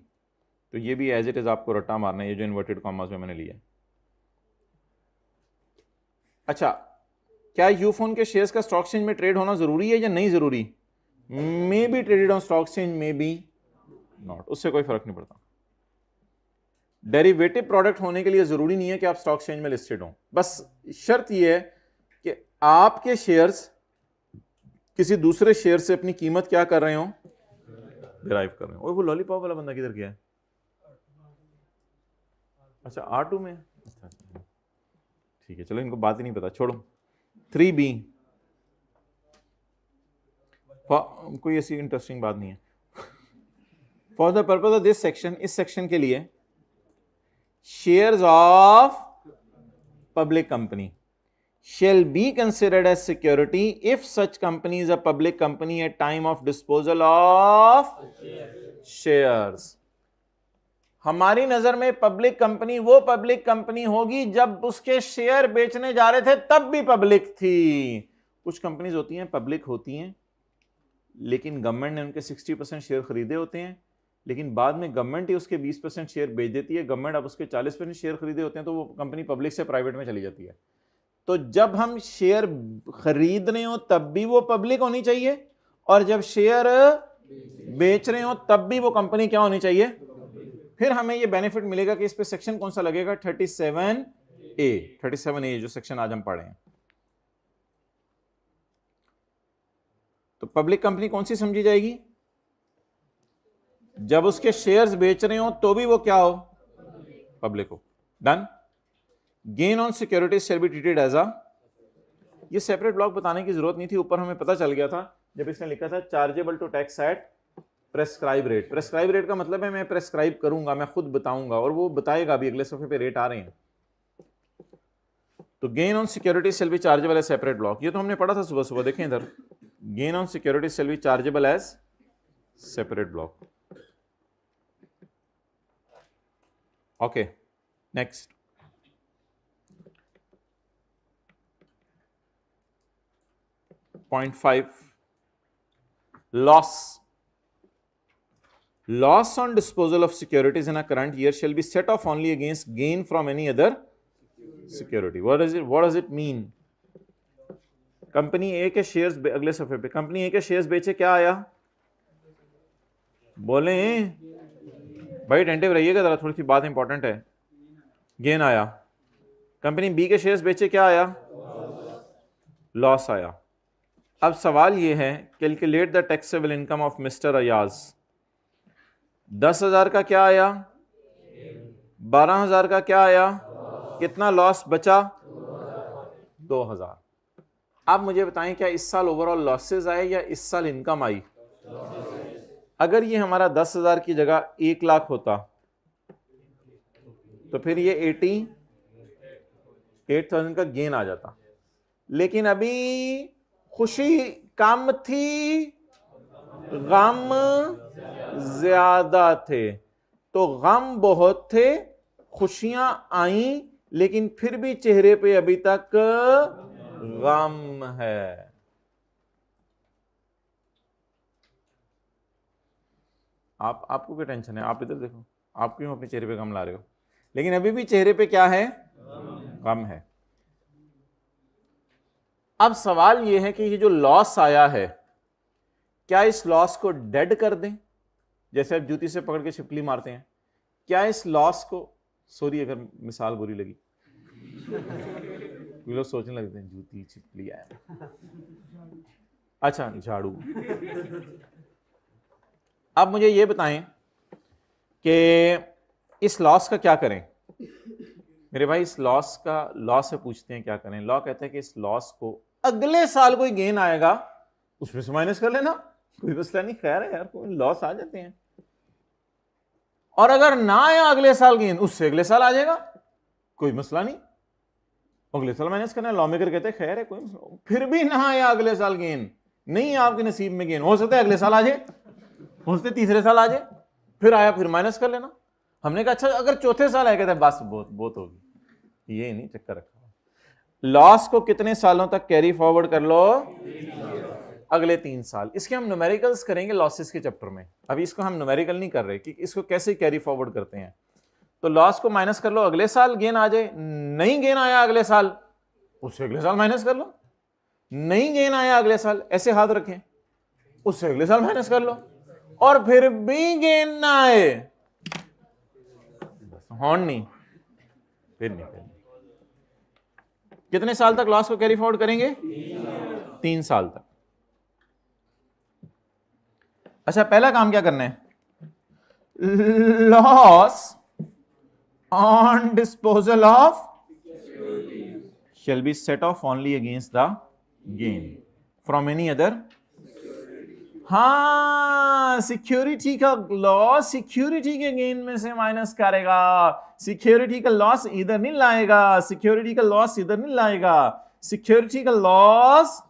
तो ये भी एज इट इज आपको रट्टा मारना है, ये जो इन्वर्टेड कॉमास में मैंने लिया है। अच्छा, क्या यूफोन के शेयर्स का स्टॉक एक्सचेंज में ट्रेड होना जरूरी है या नहीं जरूरी? May be traded on stock exchange, may be not, उससे कोई फर्क नहीं पड़ता। डेरिवेटिव प्रोडक्ट होने के लिए जरूरी नहीं है कि आप स्टॉक एक्सचेंज में लिस्टेड हो, बस शर्त यह है कि आपके शेयर्स किसी दूसरे शेयर से अपनी कीमत क्या कर रहे हो, डिराइव कर रहे हो। वो लॉलीपॉप वाला बंदा किधर गया है? अच्छा R2 में, ठीक है चलो, इनको बात ही नहीं पता, छोड़ो। 3B, कोई ऐसी इंटरेस्टिंग बात नहीं है। For the purpose of this section, इस सेक्शन के लिए shares of public company shall be considered as security if such company is a public company at time of disposal of shares। हमारी नजर में पब्लिक कंपनी वो पब्लिक कंपनी होगी जब उसके शेयर बेचने जा रहे थे तब भी पब्लिक थी। कुछ कंपनीज होती हैं पब्लिक होती हैं लेकिन गवर्नमेंट ने उनके 60% शेयर खरीदे होते हैं, लेकिन बाद में गवर्नमेंट ही उसके 20% शेयर बेच देती है, गवर्नमेंट अब उसके 40% शेयर खरीदे होते हैं, तो वो कंपनी पब्लिक से प्राइवेट में चली जाती है। तो जब हम शेयर खरीद रहे हो तब भी वो पब्लिक होनी चाहिए, और जब शेयर बेच रहे हो तब भी वो कंपनी क्या होनी चाहिए। फिर हमें ये बेनिफिट मिलेगा कि इस पे सेक्शन कौन सा लगेगा, 37A जो सेक्शन आज हम पढ़े हैं। तो पब्लिक कंपनी कौन सी समझी जाएगी, जब उसके शेयर्स बेच रहे हो तो भी वो क्या हो, पब्लिक हो। Done. Gain on securities shall be treated as a, ये सेपरेट ब्लॉक बताने की जरूरत नहीं थी, ऊपर हमें पता चल गया था जब इसने लिखा था chargeable to tax at prescribe rate. Prescribe rate का मतलब है मैं प्रेस्क्राइब करूंगा, मैं खुद बताऊंगा और वो बताएगा भी, अगले सफे पे रेट आ रहे हैं। तो gain on security shall be chargeable as separate block, ये तो हमने पढ़ा था सुबह सुबह, देखें इधर, gain on security shall be chargeable as separate block. Okay, next. Point 5, loss on disposal of securities in a current year shall be set off only against gain from any other security. What does it mean? Company A के शेयर्स, अगले सफे पे, कंपनी ए के शेयर्स बेचे, क्या आया, बोले भाई अटेंटिव रहिएगा जरा, थोड़ी सी बात इंपॉर्टेंट है। गेन आया। कंपनी बी के शेयर्स बेचे, क्या आया, लॉस आया। अब सवाल ये है, calculate the taxable income of mister Ayaz. 10,000 का क्या आया, 12,000 का क्या आया, कितना लॉस बचा, 2,000। अब मुझे बताएं क्या इस साल ओवरऑल लॉसेस आए या इस साल इनकम आई। अगर ये हमारा 10,000 की जगह 1 लाख होता तो फिर ये 88,000 का गेन आ जाता, लेकिन अभी खुशी कम थी, गम ज्यादा थे। तो गम बहुत थे, खुशियां आई, लेकिन फिर भी चेहरे पे अभी तक गम है। आपको क्या टेंशन है, आप इधर देखो, आप क्यों अपने चेहरे पे गम ला रहे हो, लेकिन अभी भी चेहरे पे क्या है, गम है। अब सवाल यह है कि ये जो लॉस आया है, क्या इस लॉस को डेड कर दें, जैसे आप जूती से पकड़ के छिपकली मारते हैं, क्या इस लॉस को, सॉरी अगर मिसाल बुरी लगी, कोई लोग सोचने लगते हैं जूती छिपकली आया, अच्छा झाड़ू। अब मुझे ये बताएं कि इस लॉस का क्या करें। मेरे भाई इस लॉस का, लॉ से पूछते हैं क्या करें। लॉ कहता है कि इस लॉस को अगले साल कोई गेन आएगा उसमें से माइनस कर लेना, कोई मसला नहीं, खैर है यार, कोई लॉस आ जाते हैं। और अगर ना आया अगले साल गेन, उससे अगले साल आ जाएगा, कोई मसला नहीं, अगले साल माइनस करना है। लॉ मेकर कहते हैं खैर है कोई मसला, फिर भी ना आया अगले साल गेन, नहीं आपके नसीब में गेन, हो सकता है अगले साल आ जाए, हो सकता है तीसरे साल आ जाए, फिर आया फिर माइनस कर लेना। हमने कहा अच्छा अगर चौथे साल आया, कहते हैं बस बहुत होगी, ये नहीं चक्कर रखा। लॉस को कितने सालों तक कैरी फॉरवर्ड कर लो, अगले 3 साल। इसके हम न्यूमेरिकल्स करेंगे लॉसेस के चैप्टर में, अभी इसको हम न्यूमेरिकल नहीं कर रहे कि इसको कैसे कैरी फॉरवर्ड करते हैं। तो लॉस को माइनस कर लो, अगले साल गेन आ जाए, नहीं गेन आया अगले साल, उससे अगले साल माइनस कर लो, नहीं गेन आया अगले साल, ऐसे हाथ रखें, उससे अगले साल माइनस कर लो, और फिर भी गेन ना आए, हॉर्न नहीं, फिर नहीं। कितने साल तक लॉस को कैरी फॉरवर्ड करेंगे, 3 साल तक। अच्छा पहला काम क्या करना है, loss on disposal of shall be set off only against the gain from any other। हाँ, सिक्योरिटी का लॉस सिक्योरिटी के गेन में से माइनस करेगा, सिक्योरिटी का लॉस इधर नहीं लाएगा, सिक्योरिटी का लॉस इधर नहीं लाएगा, सिक्योरिटी का लॉस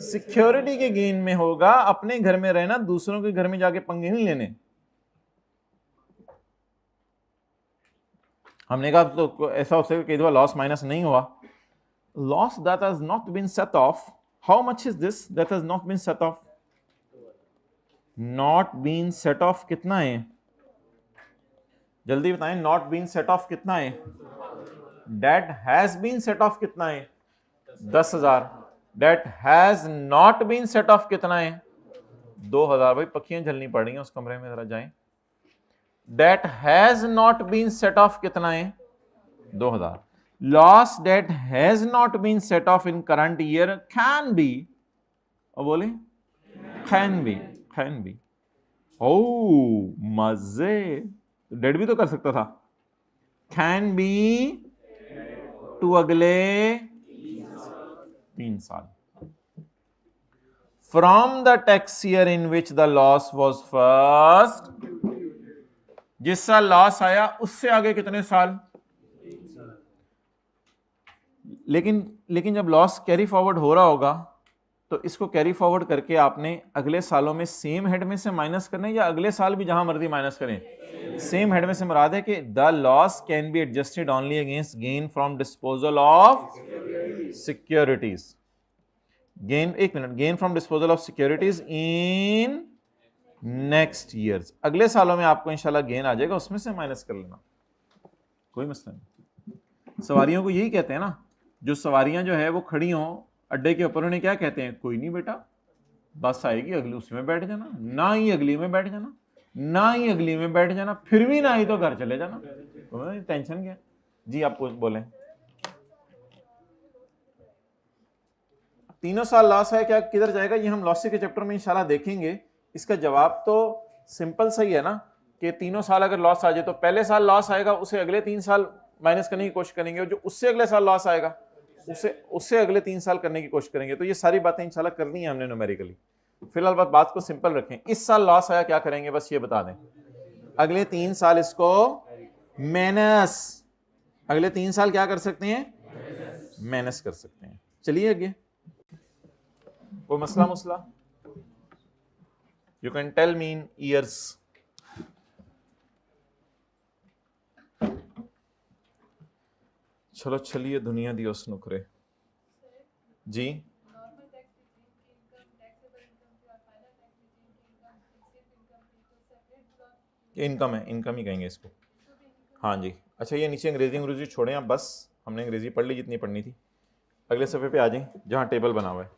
सिक्योरिटी के गेन में होगा। अपने घर में रहना, दूसरों के घर में जाके पंगे नहीं लेने। हमने कहा तो ऐसा हो सके कई दफा लॉस माइनस नहीं हुआ। Loss that has not been set off, how much is this that has not been set off, not been set off कितना है, जल्दी बताएं, नॉट बीन सेट ऑफ कितना है, that has been set off कितना है, 10,000, that has not been set off कितना है, 2000, भाई पक्कियां झलनी पड़ रही हैं उस कमरे में, जरा जाएं। That has not been set off कितना है? 2000। Loss that has not been set off in current year can be, और बोले कैन बी। ओ मजे, डेट भी तो कर सकता था। कैन बी टू अगले 3 साल from the tax year in which the loss was first, जिस साल लॉस आया उससे आगे कितने साल? लेकिन जब लॉस कैरी फॉरवर्ड हो रहा होगा तो इसको कैरी फॉरवर्ड करके आपने अगले सालों में सेम हेड में से माइनस करना है, या अगले साल भी जहां मर्जी माइनस करें? सेम हेड में से मुराद है कि the loss can be adjusted only against gain from disposal of securities. Gain, एक minute, gain from disposal of securities in next years. अगले सालों में आपको इंशाल्लाह गेन आ जाएगा, उसमें से माइनस कर लेना, कोई मसला नहीं। सवारियों को यही कहते हैं ना, जो सवारियां जो है वो खड़ी हों अड्डे के ऊपर, उन्हें क्या कहते हैं? कोई नहीं बेटा, बस आएगी अगली उसमें बैठ जाना, ना ही अगली में बैठ जाना, ना ही अगली में बैठ जाना, फिर भी ना ही तो घर चले जाना, तो टेंशन क्या? जी आप कुछ बोलें। 3 साल लॉस है, क्या किधर जाएगा? ये हम लॉसी के चैप्टर में इंशाल्लाह देखेंगे। इसका जवाब तो सिंपल सही है ना, कि 3 साल अगर लॉस आ जाए तो पहले साल लॉस आएगा, उसे अगले 3 साल माइनस करने की कोशिश करेंगे, और जो उससे अगले साल लॉस आएगा उससे अगले 3 साल करने की कोशिश करेंगे। तो ये सारी बातें इंशाल्लाह करनी है हमने न्यूमेरिकली। फिलहाल बात को सिंपल रखें। इस साल लॉस आया, क्या करेंगे? बस ये बता दें, अगले 3 साल इसको माइनस, अगले 3 साल क्या कर सकते हैं? माइनस कर सकते हैं। चलिए आगे, कोई मसला? You can tell me in years. चलो चलिए, दुनिया दी उस नुकरे जी। इनकम है, इनकम ही कहेंगे इसको। हाँ जी, अच्छा ये नीचे अंग्रेजी छोड़ें आप, बस हमने अंग्रेजी पढ़ ली जितनी पढ़नी थी। अगले सफ़े पे आ जाएं जहाँ टेबल बना हुआ है।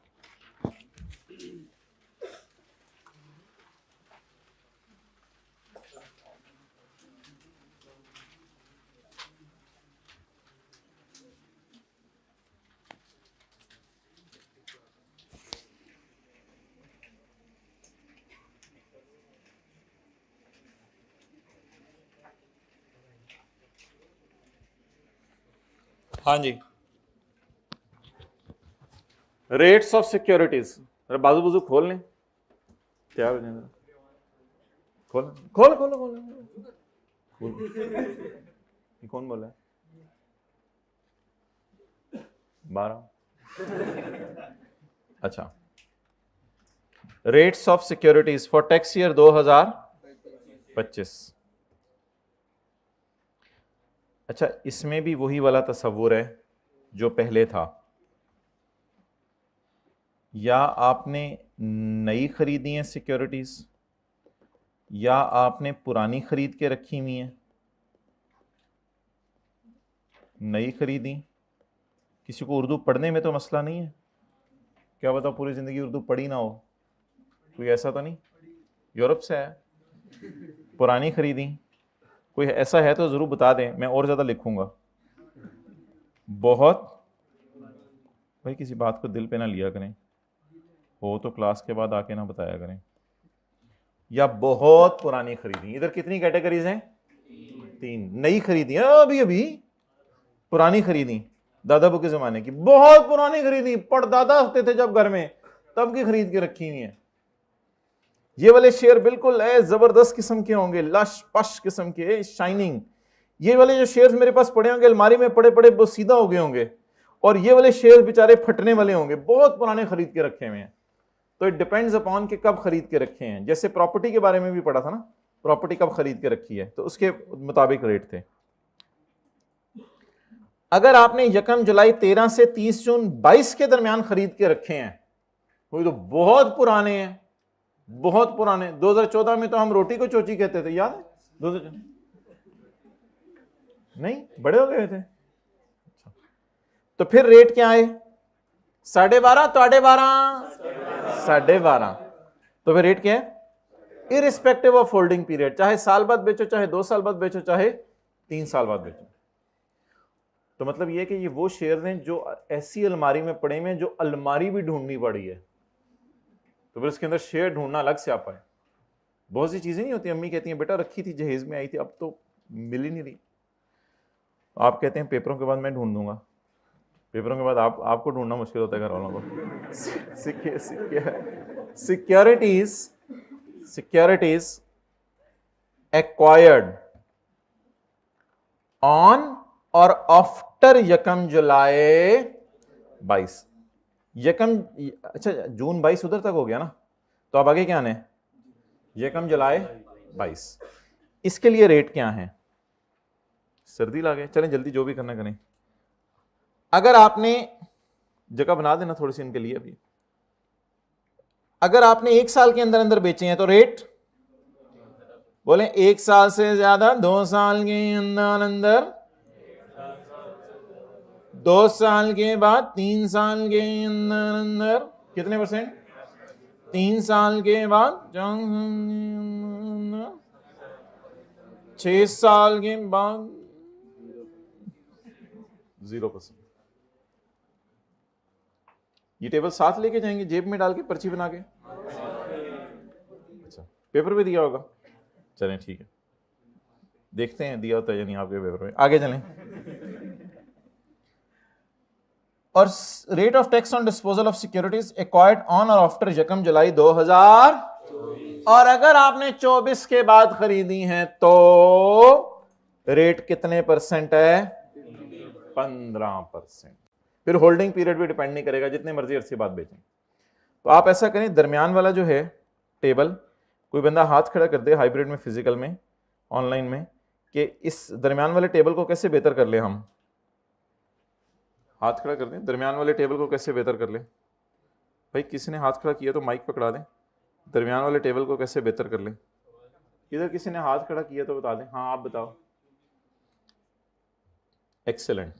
हाँ जी, रेट्स ऑफ सिक्योरिटीज। बाजू बाजू खोल लें, क्या हो जाएगा? खोल खोल खोल खोल खोल। ये कौन बोला है? 12। अच्छा, rates of securities for tax year 2025। अच्छा, इसमें भी वही वाला तस्वुर है जो पहले था, या आपने नई खरीदी है सिक्योरिटीज, या आपने पुरानी खरीद के रखी हुई है। नई खरीदी, किसी को उर्दू पढ़ने में तो मसला नहीं है, क्या पता पूरी जिंदगी उर्दू पढ़ी ना हो, कोई ऐसा तो नहीं, यूरोप से है। पुरानी खरीदी, कोई ऐसा है तो जरूर बता दें, मैं और ज्यादा लिखूंगा। बहुत, भाई किसी बात को दिल पे ना लिया करें, हो तो क्लास के बाद आके ना बताया करें। या बहुत पुरानी खरीदी, इधर कितनी कैटेगरीज हैं? 3। नई खरीदी अभी अभी, पुरानी खरीदी दादा बू के जमाने की, बहुत पुरानी खरीदी, परदादा होते थे जब घर में, तब की खरीद के रखी हुई है। ये वाले शेयर बिल्कुल जबरदस्त किस्म के होंगे, लश पश किस्म के, शाइनिंग। ये वाले जो शेयर्स मेरे पास पड़े होंगे अलमारी में, पड़े पड़े वो सीधा हो गए होंगे, और ये वाले शेयर बेचारे फटने वाले होंगे, बहुत पुराने खरीद के रखे हुए हैं। तो इट डिपेंड्स अपॉन कि कब खरीद के रखे हैं। जैसे प्रॉपर्टी के बारे में भी पढ़ा था ना, प्रॉपर्टी कब खरीद के रखी है, तो उसके मुताबिक रेट थे। अगर आपने 1 जुलाई 13 से 30 जून 22 के दरमियान खरीद के रखे हैं, वो तो बहुत पुराने हैं, बहुत पुराने। 2014 में तो हम रोटी को चोची कहते थे, याद है? 2014 नहीं, बड़े हो गए थे। तो फिर रेट क्या है? 12.5, 12.5, 12.5। तो फिर रेट क्या है? इररिस्पेक्टिव ऑफ होल्डिंग पीरियड, चाहे साल बाद बेचो, चाहे 2 साल बाद बेचो, चाहे 3 साल बाद बेचो। तो मतलब ये कि ये वो शेयर हैं जो ऐसी अलमारी में पड़े हुए हैं जो अलमारी भी ढूंढनी पड़ी है, तो फिर उसके अंदर शेयर ढूंढना अलग से आप आए। बहुत सी चीजें नहीं होती, अम्मी कहती हैं बेटा रखी थी जहेज में आई थी, अब तो मिल ही नहीं रही। आप कहते हैं पेपरों के बाद मैं ढूंढ दूंगा, पेपरों के बाद आपको ढूंढना मुश्किल होता है घर वालों को। सिक्योरिटीज एक्वायर्ड ऑन और आफ्टर यकम जुलाई 22, यकम, अच्छा जून 22 उधर तक हो गया ना, तो अब आगे क्या आने, यकम जुलाई 22। इसके लिए रेट क्या है? सर्दी लागे, चलें जल्दी जो भी करना करें। अगर आपने जगह बना देना थोड़ी सी इनके लिए अभी, अगर आपने 1 साल के अंदर अंदर बेचे हैं तो रेट बोले 1 साल से ज्यादा, 2 साल के अंदर अंदर, 2 साल के बाद, 3 साल के अंदर अंदर कितने %? 3 साल के बाद 6 साल के बाद 0%। ये टेबल साथ लेके जाएंगे जेब में डाल के पर्ची बना के? अच्छा, पेपर पे दिया होगा, चलें ठीक है, देखते हैं दिया होता है या नहीं आपके पेपर में। आगे चलें। और rate of tax on disposal of securities acquired on और आफ्टर यकम जुलाई 2000, और अगर आपने 24 के बाद खरीदी हैं तो रेट कितने % है? 15%। फिर होल्डिंग पीरियड भी डिपेंड नहीं करेगा, जितने मर्जी अरसे बाद बेचें। तो आप ऐसा करें, दरमियान वाला जो है टेबल, कोई बंदा हाथ खड़ा कर दे हाइब्रिड में, फिजिकल में, ऑनलाइन में, कि इस दरमियान वाले टेबल को कैसे बेहतर कर ले हम। हाथ खड़ा कर दें, दरमियान वाले टेबल को कैसे बेहतर कर ले। भाई किसी ने हाथ खड़ा किया तो माइक पकड़ा दें, दरमियान वाले टेबल को कैसे बेहतर कर ले। इधर किसी ने हाथ खड़ा किया तो बता दें। हाँ आप बताओ। एक्सेलेंट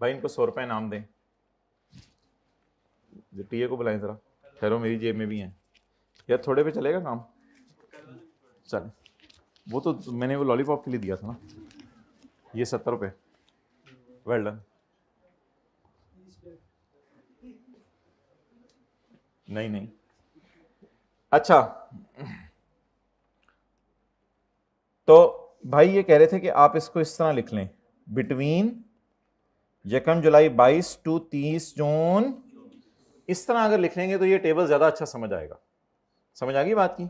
भाई, इनको 100 रुपये इनाम दें। टीए को बुलाएं जरा, ठहरो मेरी जेब में भी हैं यार, थोड़े पे चलेगा काम? चल, वो तो मैंने वो लॉलीपॉप के लिए दिया था ना, ये 70 रुपये, वेल डन। नहीं अच्छा, तो भाई ये कह रहे थे कि आप इसको इस तरह लिख लें, बिटवीन यकम जुलाई 22 टू 30 जून, इस तरह अगर लिख लेंगे तो ये टेबल ज्यादा अच्छा समझ आएगा। समझ आ गई बात की?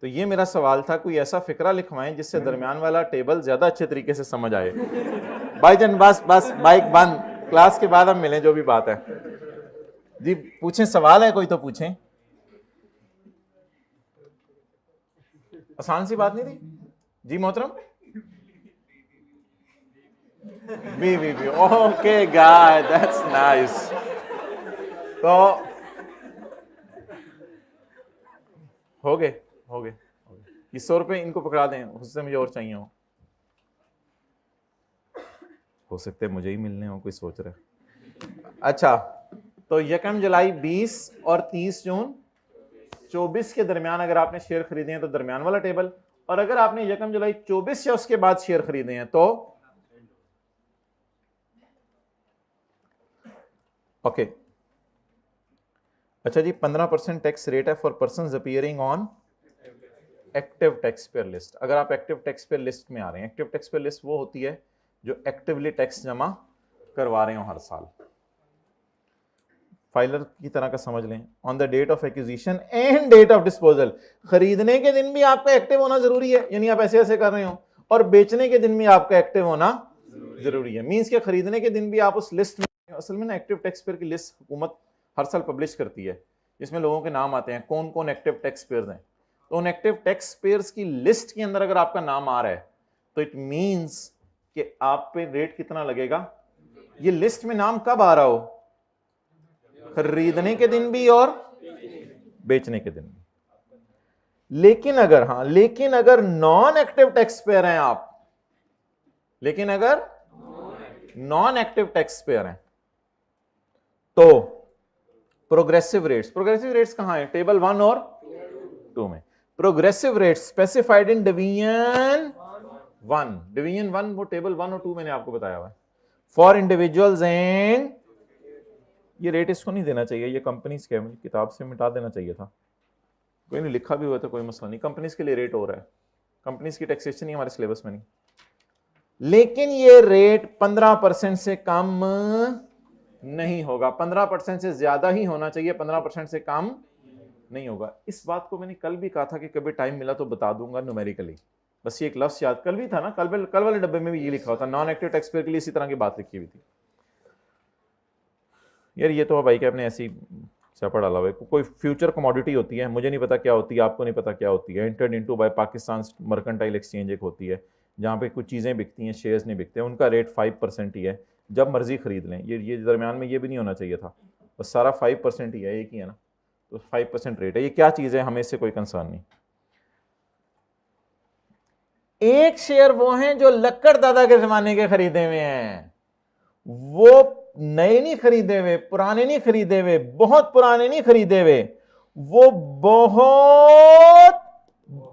तो ये मेरा सवाल था, कोई ऐसा फिक्रा लिखवाएं जिससे दरमियान वाला टेबल ज्यादा अच्छे तरीके से समझ आए। भाईजान बस माइक बंद, क्लास के बाद हम मिलें, जो भी बात है जी। पूछें, सवाल है कोई तो पूछें। आसान सी बात नहीं थी जी मोहतरम। Be okay guy, that's nice. तो हो गए ये 100 रुपये इनको पकड़ा दें, उससे मुझे और चाहिए हो सकते हैं मुझे ही मिलने हो, कोई सोच रहा है। अच्छा, तो यकम जुलाई 20 और 30 जून 24 के दरमियान अगर आपने शेयर खरीदे हैं तो दरमियान वाला टेबल, और अगर आपने यकम जुलाई 24 या उसके बाद शेयर खरीदे हैं तो ओके। अच्छा जी, 15% टैक्स रेट है for persons appearing on active tax pair list. अगर आप एक्टिव टैक्स पेयर लिस्ट में आ रहे हैं, एक्टिव टैक्स पेयर लिस्ट वो होती है जो एक्टिवली टैक्स जमा करवा रहे हो हर साल। फाइलर की तरह का समझ लें। On the date of acquisition and date of disposal, खरीदने के दिन भी आपका एक्टिव होना जरूरी है, यानी आप ऐसे ऐसे कर रहे हो, और बेचने के दिन भी आपका एक्टिव होना जरूरी है। मींस के खरीदने के दिन भी आप उस लिस्ट में, असल में ना एक्टिव टैक्स पेयर की लिस्ट हुकूमत हर साल पब्लिश करती है, जिसमें लोगों के नाम आते हैं, कौन कौन एक्टिव टैक्स पेयर्स हैं। तो उन एक्टिव टैक्स पेयर्स की लिस्ट के अंदर अगर आपका नाम आ रहा है तो इट मींस कि आप पे रेट कितना लगेगा। ये लिस्ट में नाम कब आ रहा हो? खरीदने के दिन भी और बेचने के दिन भी। लेकिन अगर नॉन एक्टिव टैक्स पेयर हैं आप, लेकिन अगर नॉन एक्टिव टैक्स पेयर हैं तो प्रोग्रेसिव रेट्स कहां है? टेबल 1 और 2 में। Progressive rate specified in division 1, division 1 वो टेबल 1 और 2 मैंने आपको बताया हुआ है। फॉर इंडिविजुअल्स एंड, ये रेट इसको नहीं देना चाहिए, ये कंपनीज के, मुझे किताब से मिटा देना चाहिए था, कोई नहीं, लिखा भी हुआ तो कोई मसला नहीं, कंपनीज के लिए रेट हो रहा है, कंपनीज की टैक्सेशन ही हमारे सिलेबस में नहीं। लेकिन ये रेट 15% से कम नहीं होगा, 15% से ज्यादा ही होना चाहिए, 15% से कम नहीं होगा। इस बात को मैंने कल भी कहा था कि कभी टाइम मिला तो बता दूंगा न्यूमेरिकली, बस ये एक लफ्ज याद, कल भी था ना, कल वाले डब्बे में भी ये लिखा हुआ था, नॉन एक्टिव टैक्स पेयर के लिए इसी तरह की बात लिखी हुई थी। यार ये तो भाई के अपने ऐसी चपड़ डाला हुआ, कोई फ्यूचर कमोडिटी होती है, मुझे नहीं पता क्या होती है, आपको नहीं पता क्या होती है, entered into bye Pakistan mercantile exchange एक होती है, जहाँ पे कुछ चीज़ें बिकती हैं, शेयर्स नहीं बिकते, उनका रेट 5% ही है, जब मर्जी खरीद लें। ये दरमियान में ये भी नहीं होना चाहिए था, बस सारा 5% ही है, एक ही है ना, तो 5% रेट है। ये क्या चीज़ है, हमें इससे कोई कंसर्न नहीं। एक शेयर वो हैं जो लक्कड़ दादा के जमाने के खरीदे हुए हैं, वो नए नहीं खरीदे हुए, पुराने नहीं खरीदे हुए, बहुत पुराने नहीं खरीदे हुए, वो बहुत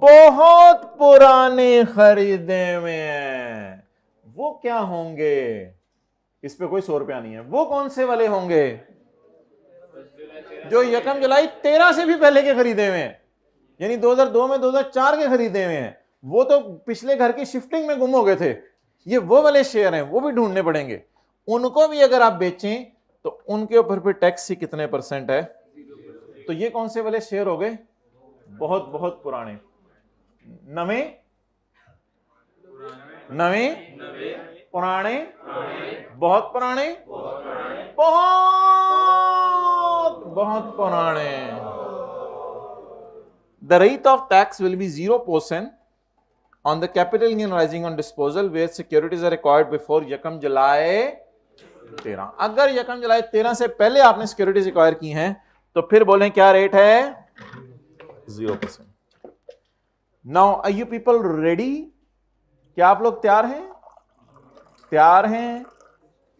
बहुत पुराने खरीदे हुए हैं। वो क्या होंगे, इस पे कोई 100 रुपया नहीं है। वो कौन से वाले होंगे, जो 1 जुलाई 13 से भी पहले के खरीदे हुए हैं, यानी 2002 में 2004 के खरीदे हुए हैं। वो तो पिछले घर की शिफ्टिंग में गुम हो गए थे। ये वो वाले शेयर हैं, वो भी ढूंढने पड़ेंगे। उनको भी अगर आप बेचें तो उनके ऊपर फिर टैक्स ही कितने % है। तो ये कौन से वाले शेयर हो गए, बहुत बहुत पुराने, नवे नवे पुराने, बहुत पुराने, बहुत बहुत पुराने। The rate of tax will be 0% on the capital gain arising on disposal where securities are acquired before 1 जुलाई 13। अगर 1 जुलाई 13 से पहले आपने सिक्योरिटीज एक्वायर की हैं तो फिर बोलें क्या रेट है, 0%। Now are you people ready, क्या आप लोग तैयार हैं, तैयार हैं,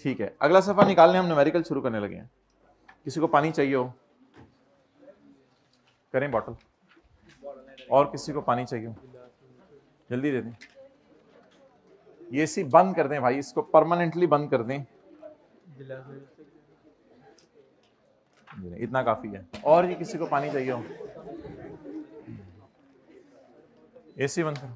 ठीक है। अगला सफा निकालने हम न्यूमेरिकल शुरू करने लगे हैं। किसी को पानी चाहिए हो करें बॉटल, और किसी को पानी चाहिए हो जल्दी दे दें। ये सी बंद कर दें भाई, इसको परमानेंटली बंद कर दें, इतना काफी है। और ये किसी को पानी चाहिए हो, एसी बंद करो।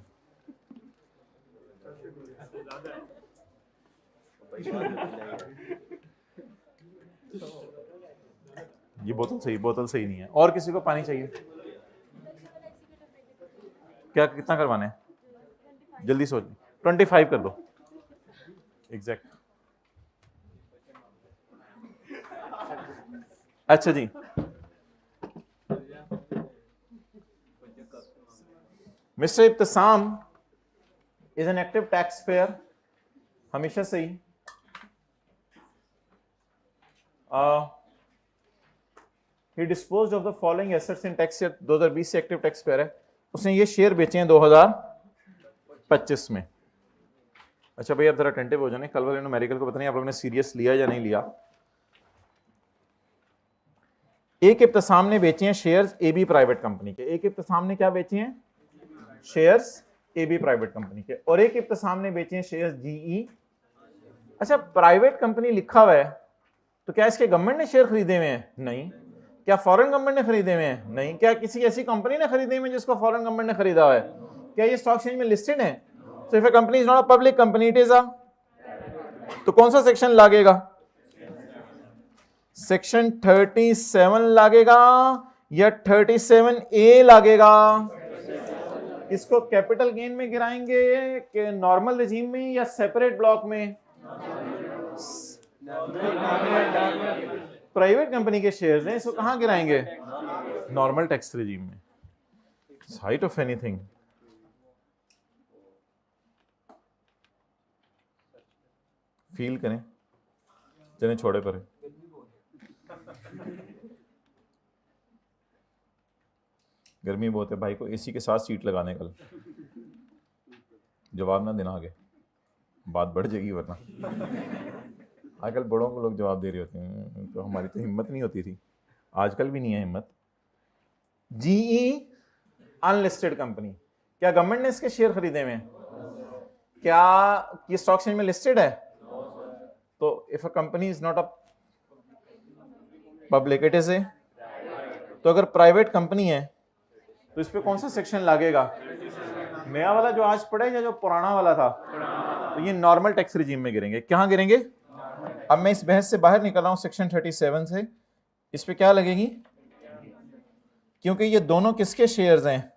ये बोतल सही नहीं है। और किसी को पानी चाहिए, क्या कितना करवाना है, जल्दी सोच, 25 कर दो एग्जैक्ट। अच्छा जी, mister Ibtisam is an active tax payer, हमेशा से ही। he disposed of the following assets in tax year 2020 से एक्टिव टैक्स पेयर है। उसने ये शेयर बेचे हैं 2025 में। अच्छा भाई अब जरा अटेंटिव हो जाने, कल वाले न्यूमेरिकल को पता नहीं आप लोगों ने सीरियस लिया या नहीं लिया। एक इब्तिसाम ने बेचे हैं शेयर्स एबी प्राइवेट कंपनी के, एक इब्तिसाम ने क्या बेचे हैं, शेयर्स एबी प्राइवेट कंपनी के, और एक इब्तिसाम ने बेचे हैं शेयर्स जीई। अच्छा प्राइवेट कंपनी लिखा हुआ है तो क्या इसके गवर्नमेंट ने शेयर खरीदे हुए हैं, नहीं। क्या फॉरेन गवर्नमेंट ने खरीदे हुए हैं, नहीं। क्या किसी ऐसी कंपनी ने खरीदे हुए हैं जिसको फॉरेन गवर्नमेंट ने खरीदा हुआ है, क्या ये स्टॉक एक्सचेंज में लिस्टेड है। So if a company is not a public company it is a, तो कौन सा सेक्शन लागेगा, सेक्शन 37 लागेगा या 37A लागेगा। इसको कैपिटल गेन में गिराएंगे कि नॉर्मल रिजीम में या सेपरेट ब्लॉक में। प्राइवेट कंपनी के शेयर्स हैं, इसको कहां गिराएंगे, नॉर्मल टैक्स रिजीम में। हाइट ऑफ एनीथिंग, फील करें, चलें छोड़े पर। गर्मी बहुत है भाई को एसी के साथ सीट लगाने कल, जवाब ना देना आगे, बात बढ़ जाएगी वरना। आजकल बड़ों को लोग जवाब दे रहे होते हैं, तो हमारी तो हिम्मत नहीं होती थी, आजकल भी नहीं है हिम्मत। GE unlisted company. क्या गवर्नमेंट ने इसके शेयर खरीदे हुए हैं? क्या ये स्टॉक एक्सचेंज में लिस्टेड है? तो if a company is not a public, it is a, तो अगर प्राइवेट कंपनी है तो इस पे कौन सा सेक्शन लागेगा? नया वाला जो आज पड़ा है या जो पुराना वाला था? तो ये नॉर्मल टैक्स रिजीम में गिरेंगे। कहां गिरेंगे? अब मैं इस बहस से बाहर निकल रहा हूं सेक्शन 37 से। इस पे क्या लगेगी? क्योंकि ये दोनों किसके शेयर्स हैं?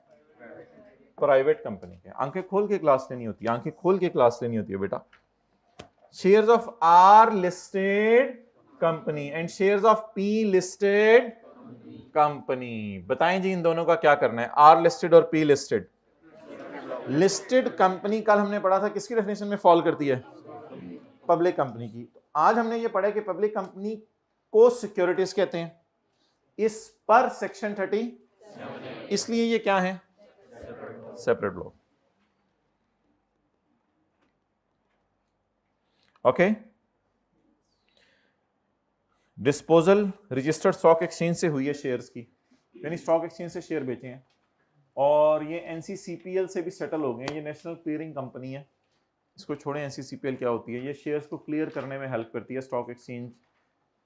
प्राइवेट कंपनी के। आंखें खोल के क्लास लेनी होती है, आंखें खोल के क्लास लेनी होती है बेटा। Shares of R listed company and shares of P listed company. बताएं जी इन दोनों का क्या करना है? आर लिस्टेड और पी लिस्टेड। लिस्टेड कंपनी कल हमने पढ़ा था किसकी डेफिनेशन में फॉल करती है? पब्लिक कंपनी की। आज हमने ये पढ़ा कि पब्लिक कंपनी को सिक्योरिटीज कहते हैं। इस पर सेक्शन 30, इसलिए ये क्या है? Separate law. Okay. Disposal registered stock exchange से हुई है शेयर्स की, यानी स्टॉक एक्सचेंज से शेयर बेचे हैं, और ये एनसीसीपीएल से भी सेटल हो गए हैं। ये नेशनल क्लियरिंग कंपनी है। इसको छोड़ें, एनसीसीपीएल क्या होती है? ये शेयर्स को क्लियर करने में हेल्प करती है। स्टॉक एक्सचेंज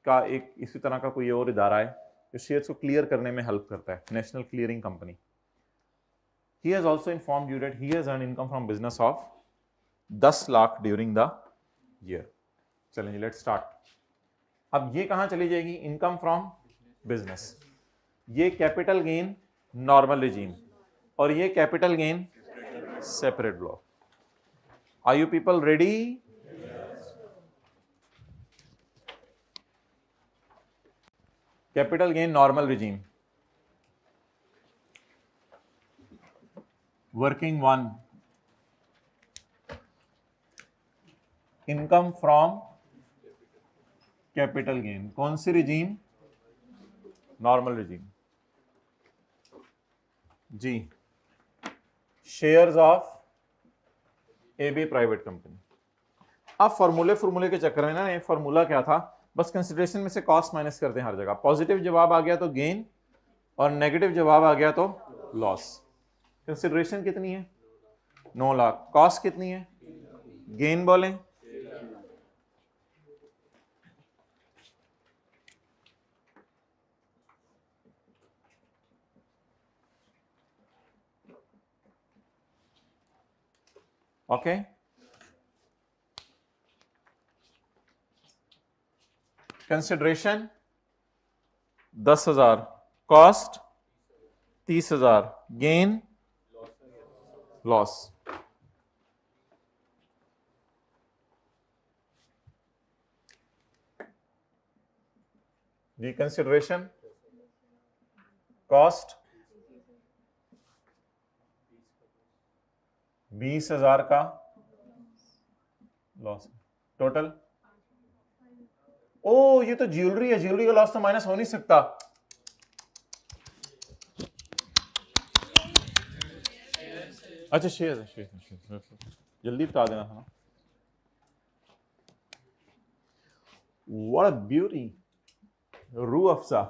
का एक इसी तरह का कोई और इदारा है जो शेयर्स को क्लियर करने में हेल्प करता है, national clearing company. He has also informed you that he has earned income from business of 10 lakh during the year. चलें जी, लेट्स स्टार्ट। अब ये कहां चली जाएगी? Income from business. ये कैपिटल गेन नॉर्मल रिजीम, और ये capital gain separate block. Are you people ready? Capital gain normal regime, working one, income from capital gain. कौन सी रिजीम? नॉर्मल रिजीम जी। Shares of AB private company. अब फॉर्मूले के चक्कर में ना, ये फॉर्मूला क्या था? बस कंसिडरेशन में से कॉस्ट माइनस करते हैं हर जगह। पॉजिटिव जवाब आ गया तो गेन, और नेगेटिव जवाब आ गया तो लॉस। कंसिडरेशन कितनी है? 9 लाख। कॉस्ट कितनी है? गेन बोलें, okay. Consideration 10,000, cost 30,000, gain loss. जी, कंसिडरेशन, कॉस्ट 20,000 का लॉस, टोटल। ओ, ये तो ज्वेलरी है, ज्वेलरी का लॉस तो माइनस हो नहीं सकता। अच्छा, शेयर है, जल्दी बता देना था ना। What a beauty, Rooh Afza,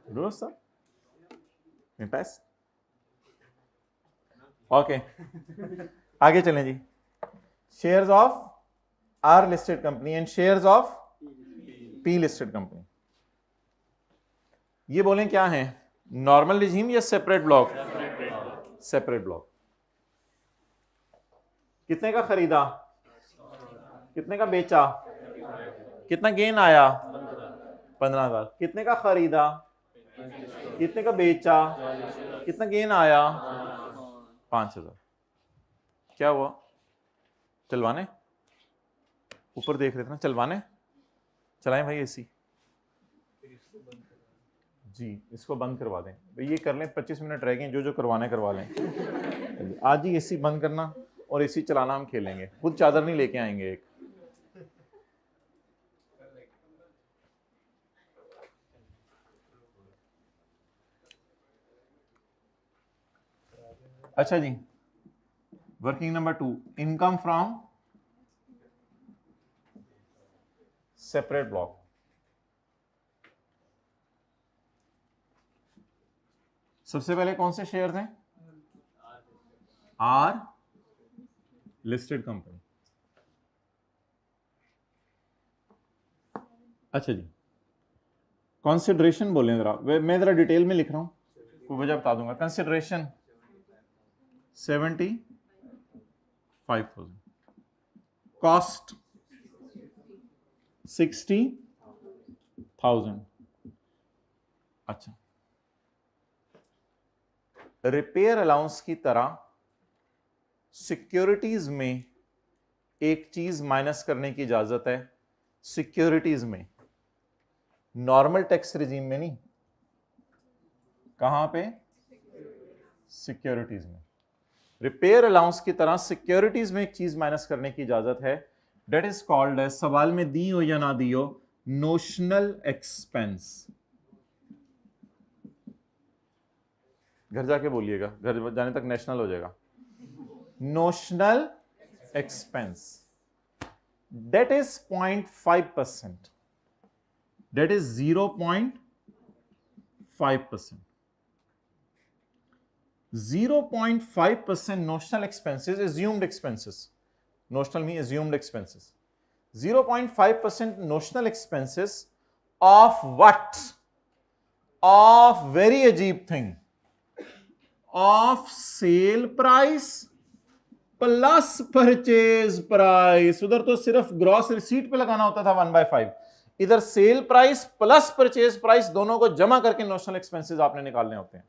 Rooh Afza, fantastic. Okay, आगे चलें जी। Shares of R listed company and shares of P listed company. ये बोलें क्या है? नॉर्मल रिजीम या सेपरेट ब्लॉक? Separate block. कितने का खरीदा? कितने का बेचा? कितना गेन आया? 15,000। कितने का खरीदा? कितने का बेचा? कितना गेन आया? 5,000। क्या हुआ? चलवाने? ऊपर देख रहे थे ना, चलवाने? चलाएं भाई एसी जी। इसको बंद करवा दें भाई, ये कर लें। 25 मिनट रह गए, जो जो करवाना है करवा लें। आज ही एसी बंद करना और एसी चलाना हम खेलेंगे। खुद चादर नहीं लेके आएंगे एक। अच्छा जी, working number 2, income from separate block. सबसे पहले कौन से शेयर हैं? R listed company. अच्छा जी, कंसिडरेशन बोलें जरा, मैं जरा डिटेल में लिख रहा हूं, कोई वजह बता दूंगा। Consideration 75,000, cost 60,000। अच्छा, रिपेयर अलाउंस की तरह सिक्योरिटीज में एक चीज माइनस करने की इजाजत है, सिक्योरिटीज में, नॉर्मल टैक्स रिजीम में नहीं। कहां पे? सिक्योरिटीज में। रिपेयर अलाउंस की तरह सिक्योरिटीज में एक चीज माइनस करने की इजाजत है, डेट इज कॉल्ड है, सवाल में दी हो या ना दी हो, नोशनल एक्सपेंस। घर जाके बोलिएगा, घर जाने तक नेशनल हो जाएगा। Notional expense, that is 0.5%, that is 0.5%। 0.5% notional expenses, assumed expenses. Notional means assumed expenses. 0.5% notional expenses of what? Of very अजीब thing. Of sale price plus purchase price. उधर तो सिर्फ ग्रॉस रिसीट पे लगाना होता था 1/5, इधर sale price plus purchase price दोनों को जमा करके नोशनल एक्सपेंसेस आपने निकालने होते हैं।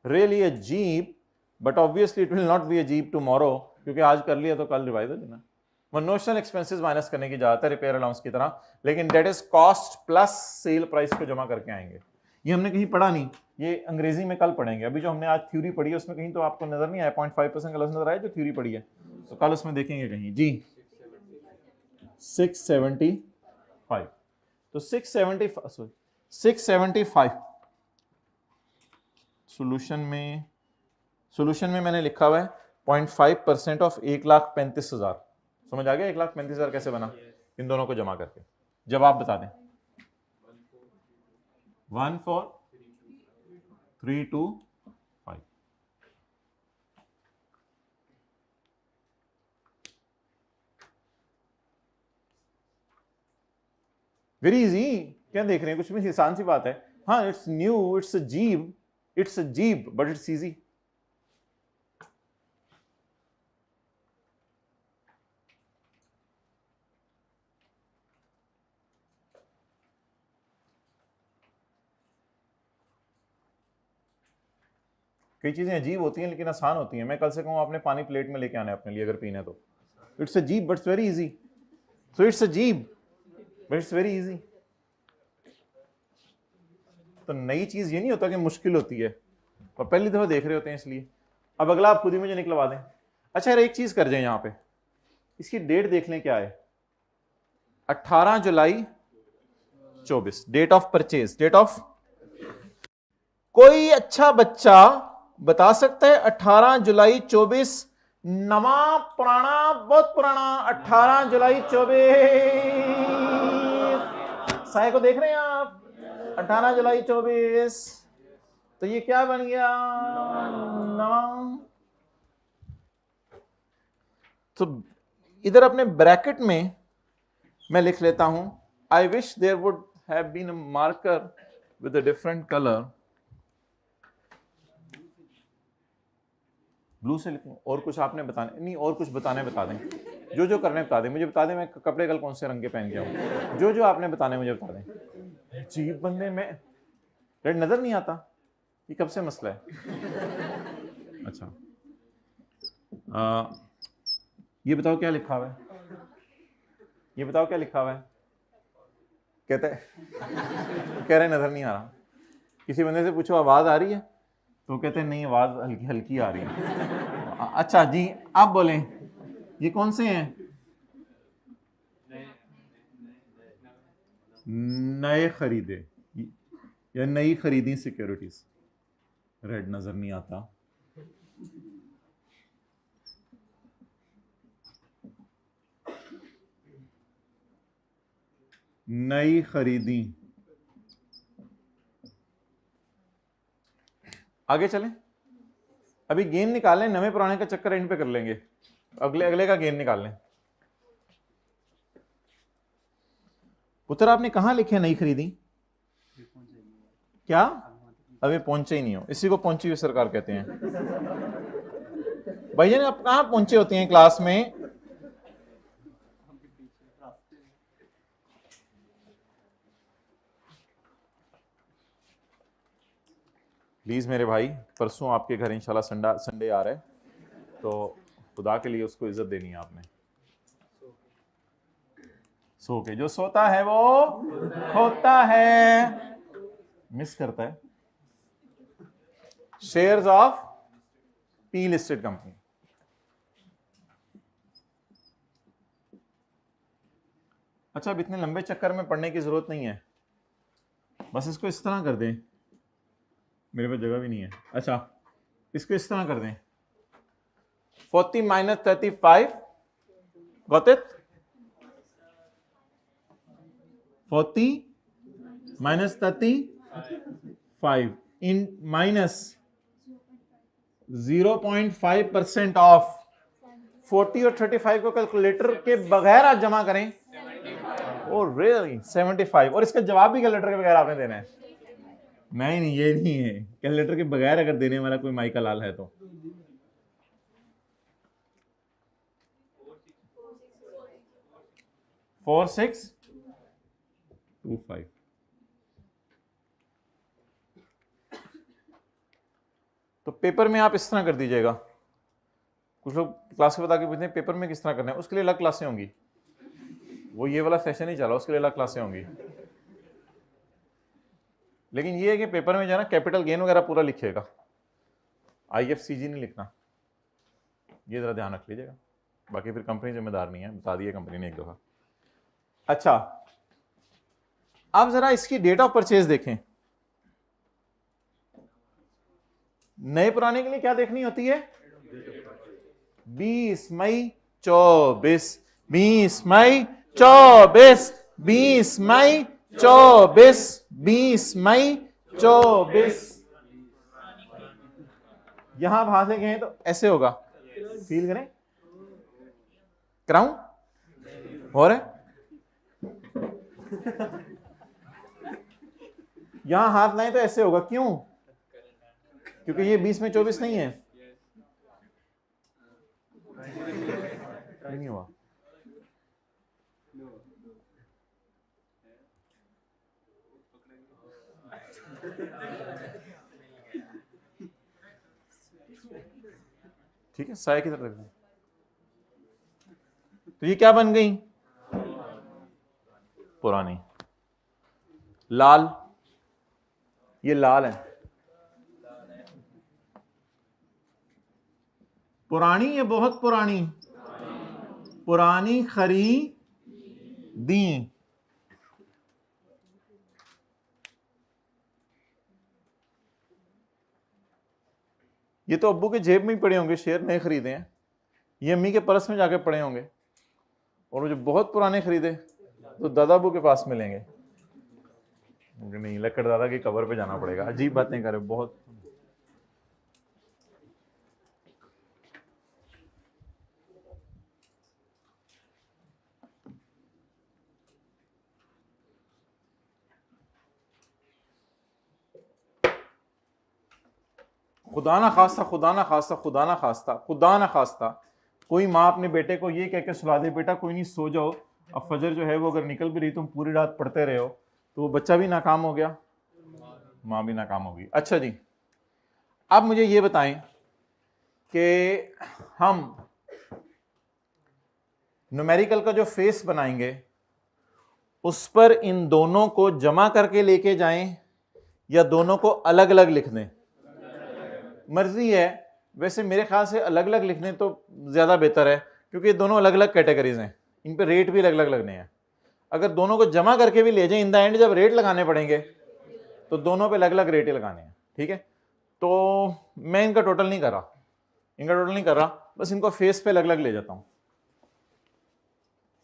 Really अजीब, but obviously it will not be अजीब tomorrow, क्योंकि आज कर लिया तो कल रिवाइज हो देना। वो नोशनल एक्सपेंसेस माइनस करने की इजाजत है रिपेयर अलाउंस की तरह, लेकिन that is cost plus sale price को जमा करके आएंगे। ये हमने कहीं पढ़ा नहीं, ये अंग्रेजी में कल पढ़ेंगे। अभी जो हमने आज थ्योरी पढ़ी है उसमें कहीं तो आपको नजर नहीं आया 0.5% का लफ्ज नजर आया जो थ्योरी पढ़ी है, तो कल उसमें देखेंगे कहीं जी। 675, तो 675 सोल्यूशन में मैंने लिखा हुआ है 0.5% ऑफ 1,35,000। समझ आ गया 1,35,000 कैसे बना? इन दोनों को जमा करके। जवाब बता दें। 14325। वेरी इजी, क्या देख रहे हैं? कुछ भी आसान सी बात है। हाँ, इट्स न्यू, इट्स अजीब, बट इट्स इजी। कई चीजें अजीब होती हैं लेकिन आसान होती हैं। मैं कल से कहूँ आपने पानी प्लेट में लेके आना है अपने लिए अगर पीना है तो। इट्स अजीब but it's very easy. So it's अजीब बट इट्स वेरी इजी। तो नई चीज ये नहीं होता कि मुश्किल होती है, और पहली दफा देख रहे होते हैं इसलिए। अब अगला आप खुद ही मुझे निकलवा दें। अच्छा यार, एक चीज कर जाए, यहाँ पे इसकी डेट देख लें क्या है। 18 जुलाई 24, date of purchase, date of. कोई अच्छा बच्चा बता सकता है 18 जुलाई 24 नवा पुराना? बहुत पुराना। 18 जुलाई 24 साय को देख रहे हैं आप? 18 जुलाई 24, तो ये क्या बन गया? नवा। तो इधर अपने ब्रैकेट में मैं लिख लेता हूं, I wish there would have been a marker with a different colour. Blue से लिखूं? और कुछ आपने बताने नहीं, और कुछ बताने बता दें, जो जो करने बता दें मुझे, बता दें मैं कपड़े कल कौन से रंग के पहन के आऊं, जो जो आपने बताने मुझे बता दें। अजीब बंदे में रेड नजर नहीं आता, ये कब से मसला है? अच्छा, ये बताओ क्या लिखा हुआ है? ये बताओ क्या लिखा हुआ है? कहते कह रहे नजर नहीं आ रहा। किसी बंदे से पूछो आवाज आ रही है, तो कहते हैं नहीं, आवाज हल्की हल्की आ रही है। अच्छा जी, आप बोलें ये कौन से हैं? नए खरीदे या नई खरीदी सिक्योरिटीज। रेड नजर नहीं आता। नई खरीदी आगे चलें, अभी गेन निकालें, नवे पुराने का चक्कर एंड पे कर लेंगे, अगले अगले का गेन निकाल लें। पुत्र आपने कहां लिखे नहीं खरीदी? क्या अभी पहुंचे ही नहीं हो, इसी को पहुंची हुई सरकार कहते हैं। भैया आप कहां पहुंचे होते हैं क्लास में? प्लीज मेरे भाई, परसों आपके घर इंशाल्लाह संडे आ रहा है, तो खुदा के लिए उसको इज्जत देनी है आपने। सो के जो सोता है वो होता है, मिस करता है। Shares of P listed company. अच्छा, अब इतने लंबे चक्कर में पढ़ने की जरूरत नहीं है, बस इसको इस तरह कर दें, मेरे पास जगह भी नहीं है। अच्छा, इसको इस तरह कर दें, 40 minus 35, got it? 40 minus 35 in minus 0.5% of 40 और 35 को कैलकुलेटर के बगैर आप जमा करें। ओ रियली 75, और इसका जवाब भी कैलकुलेटर के बगैर आपने देना है। नहीं, ये नहीं है, कैलकुलेटर के बगैर अगर देने वाला कोई माइका लाल है तो। फोर 6 2 5। तो पेपर में आप इस तरह कर दीजिएगा। कुछ लोग क्लास के बता के पूछते हैं पेपर में किस तरह करना है, उसके लिए अलग क्लासें होंगी, वो ये वाला सेशन ही चला, उसके लिए अलग क्लासें होंगी। लेकिन ये है कि पेपर में जो है ना कैपिटल गेन वगैरह पूरा लिखिएगा, IFCG नहीं लिखना, ये जरा ध्यान रख लीजिएगा। बाकी फिर कंपनी जिम्मेदार नहीं है, बता दिया कंपनी ने एक दफा। अच्छा, अब जरा इसकी डेट ऑफ परचेज देखें। नए पुराने के लिए क्या देखनी होती है? 20 मई 24, 20 मई 24, 20 मई 24, 20 मई 24। यहां आप हाथ लेके हैं तो ऐसे होगा, फील करें, कराऊं हो रहा है। यहां हाथ लाएं तो ऐसे होगा, क्यों? क्योंकि ये 20 में 24 नहीं है, नहीं हुआ। ठीक है, साया की तरफ रख दें। तो ये क्या बन गई? पुरानी। लाल, ये लाल है, पुरानी, ये बहुत पुरानी, पुरानी खरीदी। ये तो अब्बू के जेब में ही पड़े होंगे, शेयर नहीं खरीदे हैं, ये अम्मी के पर्स में जाके पड़े होंगे, और वो जो बहुत पुराने खरीदे तो दादा अब्बू के पास मिलेंगे। नहीं, लक्कड़ दादा की कबर पे जाना पड़ेगा। अजीब बातें करे बहुत। खुदा ना खास्ता, खुदा ना खास्ता, खुदा ना खास्ता, खुदा ना खास्ता कोई माँ अपने बेटे को ये कह के सुला दे, बेटा कोई नहीं सो जाओ, अब फजर जो है वो अगर निकल भी रही तुम पूरी रात पढ़ते रहे हो, तो वो बच्चा भी नाकाम हो गया, माँ भी नाकाम होगी। अच्छा जी, अब मुझे ये बताएं कि हम न्यूमेरिकल का जो फेस बनाएंगे उस पर इन दोनों को जमा करके लेके जाएं या दोनों को अलग अलग लिख दें? मर्जी है, वैसे मेरे ख्याल से अलग अलग लिखने तो ज्यादा बेहतर है, क्योंकि ये दोनों अलग अलग कैटेगरीज हैं, इन पे रेट भी अलग अलग लगने हैं। अगर दोनों को जमा करके भी ले जाएं, इन द एंड जब रेट लगाने पड़ेंगे तो दोनों पे अलग अलग रेट लगाने हैं। ठीक है, तो मैं इनका टोटल नहीं कर रहा, बस इनको फेस पे अलग अलग ले जाता हूं।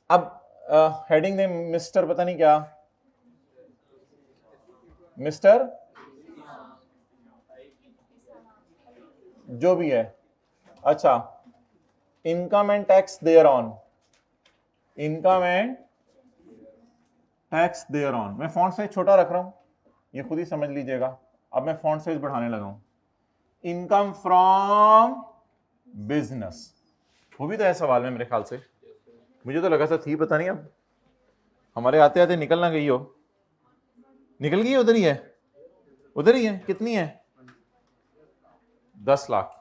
अब हेडिंग दे मिस्टर, पता नहीं क्या, मिस्टर जो भी है। अच्छा, income and tax thereon, income and tax thereon. मैं फॉन्ट साइज छोटा रख रहा हूं, ये खुद ही समझ लीजिएगा। अब मैं फॉन्ट साइज बढ़ाने लगा हूं। इनकम फ्रॉम बिजनेस, वो भी तो है सवाल में मेरे ख्याल से, मुझे तो लगा था थी, पता नहीं अब हमारे आते आते निकल ना गई हो। निकल गई, उधर ही है, उधर ही है। कितनी है? 10 लाख,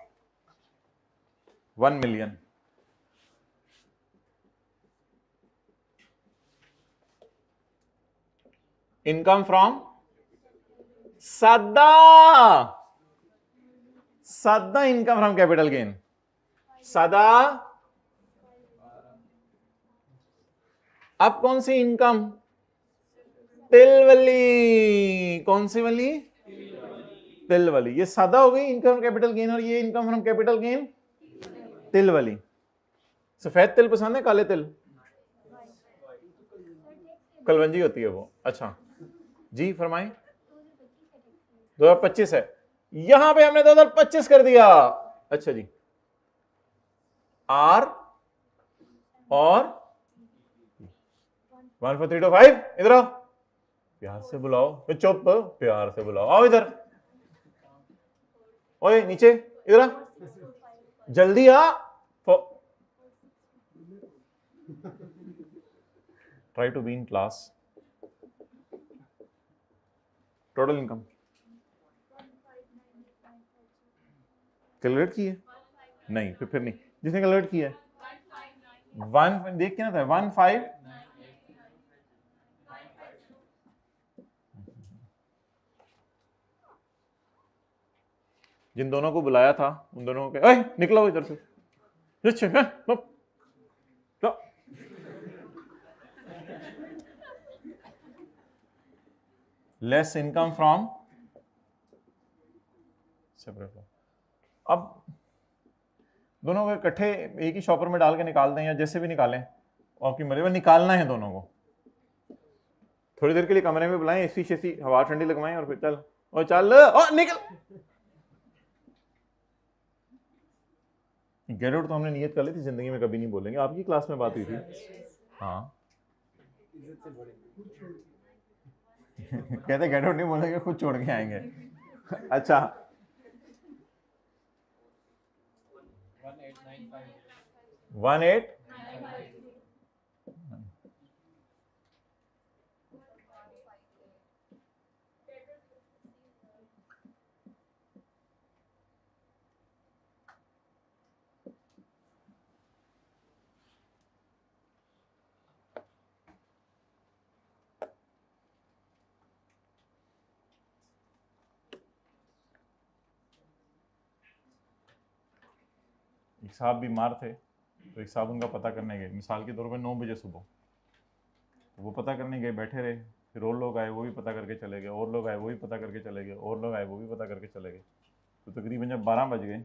1 मिलियन। इनकम फ्रॉम सादा, सादा इनकम फ्रॉम कैपिटल गेन, सादा। अब कौन सी इनकम? तिल वाली। कौन सी वाली? तिल वाली। ये सादा हो गई इनकम कैपिटल गेन, और ये इनकम फ्रॉम कैपिटल गेन तिल वाली। सफेद तिल पसंद है, काले तिल? कलवंजी होती है वो। अच्छा जी, फरमाएं। 2025 है, यहां पे हमने 2025 कर दिया। अच्छा जी, आर और 14325, इधर आओ, प्यार से बुलाओ। चुप, प्यार से बुलाओ, आओ इधर। ओए नीचे, इधर आ, जल्दी आ। Try to be in class. Total income calculate की है? नहीं, फिर नहीं। जिसने कैलकुलेट किया है 1 देख के ना था 15। जिन दोनों को बुलाया था उन दोनों को, ओए निकलो इधर से। Less income from separate. अब दोनों को इकट्ठे एक ही शॉपर में डाल के निकाल दें, या जैसे भी निकालें, आपकी मर्जी में निकालना है दोनों को। थोड़ी देर के लिए कमरे में बुलाएं, एसी शेसी हवा ठंडी लगवाएं, और फिर चल और चल और निकल। गेट आउट तो हमने नियत कर ली थी, जिंदगी में कभी नहीं बोलेंगे। आपकी क्लास में बात हुई थी। हाँ कहते गेट आउट नहीं बोलेंगे, खुद छोड़ के आएंगे। अच्छा 18। एक साहब बीमार थे, तो एक साहब उनका पता करने गए, मिसाल के तौर पर 9 बजे सुबह। तो वो पता करने गए, बैठे रहे, फिर और लोग आए, वो भी पता करके चले गए, और लोग आए, वो भी पता करके चले गए, और लोग आए, वो भी पता करके चले गए। तो तकरीबन जब 12 बज गए,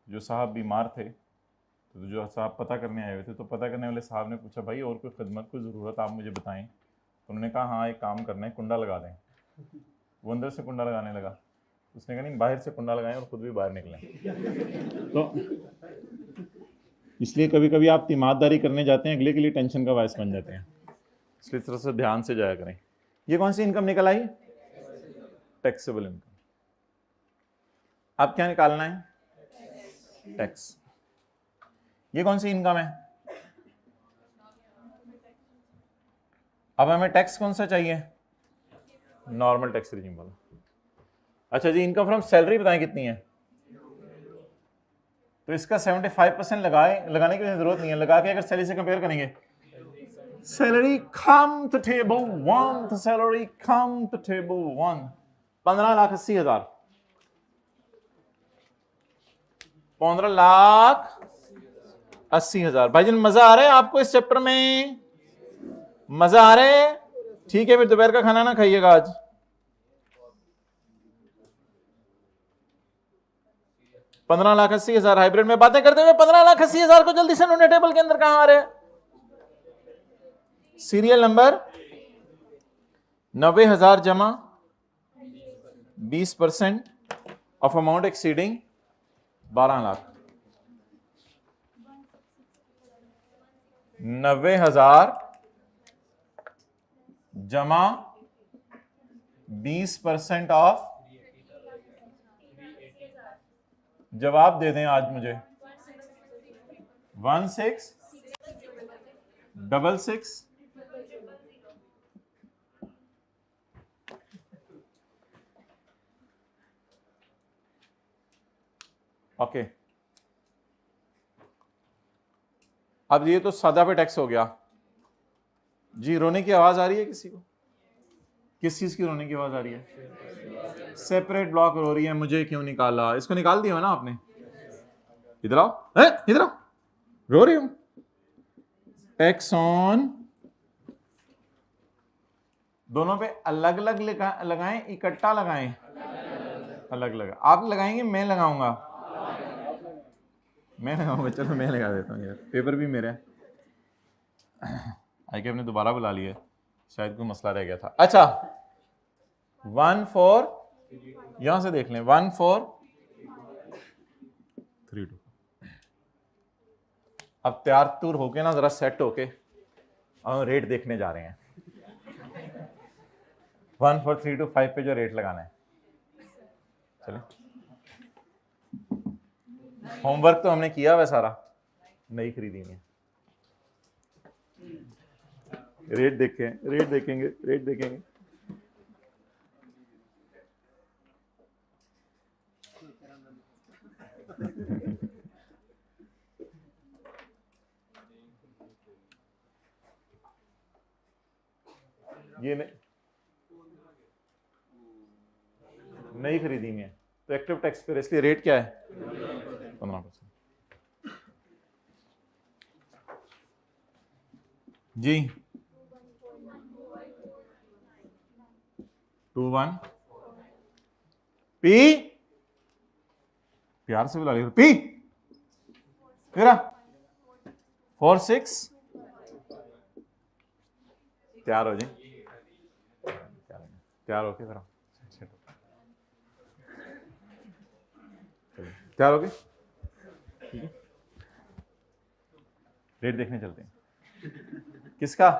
जो साहब बीमार थे, तो जो साहब पता करने आए हुए थे, तो पता करने वाले साहब ने पूछा, भाई और कोई खिदमत, कोई ज़रूरत आप मुझे बताएं। तो उन्होंने कहा, हाँ एक काम करना है, कुंडा लगा दें। वो अंदर से कुंडा लगाने लगा, उसने कहा नहीं, बाहर से कुंडा लगाएं और खुद भी बाहर निकलें। तो इसलिए कभी कभी आप ईमानदारी करने जाते हैं, अगले के लिए टेंशन का बायस बन जाते हैं, इसलिए तरह से ध्यान से जाया करें। ये कौन सी इनकम निकल आई? Taxable income. अब क्या निकालना है? टैक्स। ये कौन सी इनकम है? अब हमें टैक्स कौन सा चाहिए? नॉर्मल टैक्स रिजीम वाला। अच्छा जी, इनकम फ्रॉम सैलरी बताएं कितनी है? तो इसका 75% लगाने की जरूरत नहीं है। लगा के अगर सैलरी से कंपेयर करेंगे, salary come to table 1, salary come to table 1, 15,80,000, 15,80,000। भाईजान मजा आ रहा है आपको इस चैप्टर में? मजा आ रहा है? ठीक है, फिर दोपहर का खाना ना खाइएगा आज। $15,80,000 हाइब्रिड में बातें करते हुए 15,80,000 को जल्दी से नोने टेबल के अंदर कहां आ रहे हैं? सीरियल नंबर 90,000 जमा 20% ऑफ अमाउंट एक्सीडिंग 12 लाख, 90,000 जमा 20% ऑफ, जवाब दे दें आज मुझे 1666, ओके। अब ये तो सादा पे टैक्स हो गया जी। रोने की आवाज आ रही है किसी को? किस चीज की रोने की आवाज आ रही है? सेपरेट ब्लॉक रो रही है, मुझे क्यों निकाला? इसको निकाल दिया ना आपने? इधर आओ, इधर आओ, रो रही हूं। टैक्स ऑन, दोनों पे अलग अलग लगाएं, इकट्ठा लगाएं? अलग अलग। आप लगाएंगे, मैं लगाऊंगा? मैं लगाऊंगा। चलो मैं लगा देता हूँ यार, पेपर भी मेरा है। आई के आपने दोबारा बुला लिया, शायद कोई मसला रह गया था। अच्छा 14, यहां से देख लें, 1432। अब तैयार तुर होके ना, जरा सेट होके हम रेट देखने जा रहे हैं। 14325 पे जो रेट लगाना है। चलिए, होमवर्क तो हमने किया हुआ सारा, नहीं खरीदी है। रेट देखें, रेट देखेंगे, रेट देखेंगे। ये नहीं खरीदी है तो एक्टिव टैक्स पे, इसलिए रेट क्या है? 15% जी। 21 पी, प्यार से बुला लिया, पी फिर 46। तैयार हो जाए, तैयार होके फिर तैयार हो गए? ठीक है, रेट देखने चलते हैं। किसका?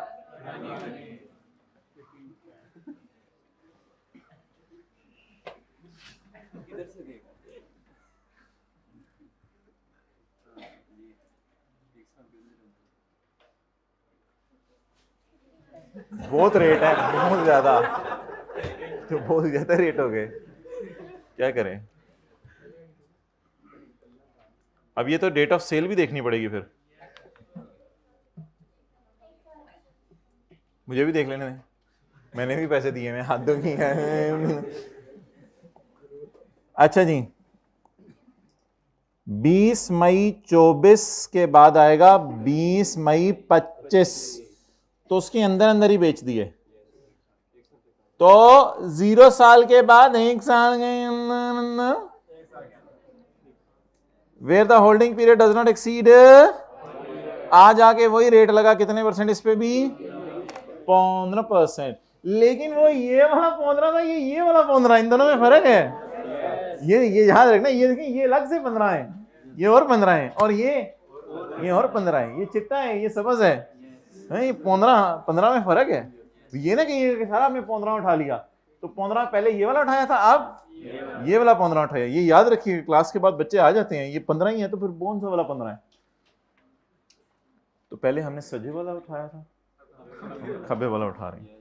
बहुत रेट है, बहुत ज्यादा, तो बहुत ज्यादा रेट हो गए, क्या करें? अब ये तो डेट ऑफ सेल भी देखनी पड़ेगी फिर, मुझे भी देख लेने दें, मैंने भी पैसे दिए, मैं हाथ दूंगी। अच्छा जी, 20 मई 24 के बाद आएगा 20 मई 25, तो उसके अंदर अंदर ही बेच दिए, तो 0 साल के बाद 1 साल के अंदर, where the holding period does not exceed, आज आके वही रेट लगा, कितने परसेंट इस पे भी? 15%। लेकिन वो ये वाला 15 था, ये वाला 15, इन दोनों में फर्क है। ये याद रखना, ये देखिए, ये अलग से 15 है, ये और 15 है, और ये और 15 है, ये चिट्टा है, ये सब्ज है, 15 में फर्क है। ये ना कि ये सारा आपने 15 उठा लिया, तो 15 पहले ये वाला उठाया था, अब ये वाला 15 उठाया। ये याद रखिए, क्लास के बाद बच्चे आ जाते हैं, ये 15 ही है, तो फिर कौन सा वाला 15 है? तो पहले हमने सजे वाला उठाया था, खब्बे वाला उठा रहे हैं।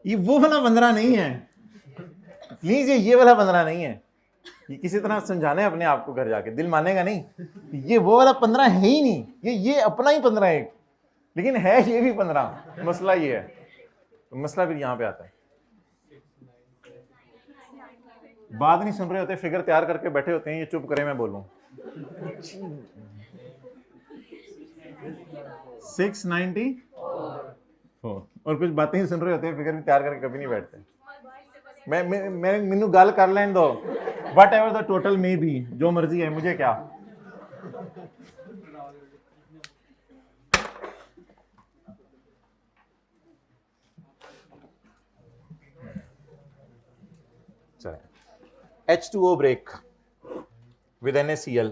ये वो वाला 15 नहीं है, प्लीज, ये वाला 15 नहीं है। ये किसी तरह समझाने अपने आप को घर जाके, दिल मानेगा नहीं, ये वो वाला 15 है ही नहीं, ये अपना ही 15 है, लेकिन है ये भी 15। मसला ये है, तो मसला फिर यहां पे आता है। बात नहीं सुन रहे होते, फिगर तैयार करके बैठे होते हैं, ये चुप करे मैं बोलूं। 694 और कुछ बातें ही सुन रहे होते हैं, फिगर भी तैयार करके कभी नहीं बैठते। मैं मैनू गल कर लें दो, वट एवर द टोटल में भी, जो मर्जी है, मुझे क्या। H2O break with NaCl.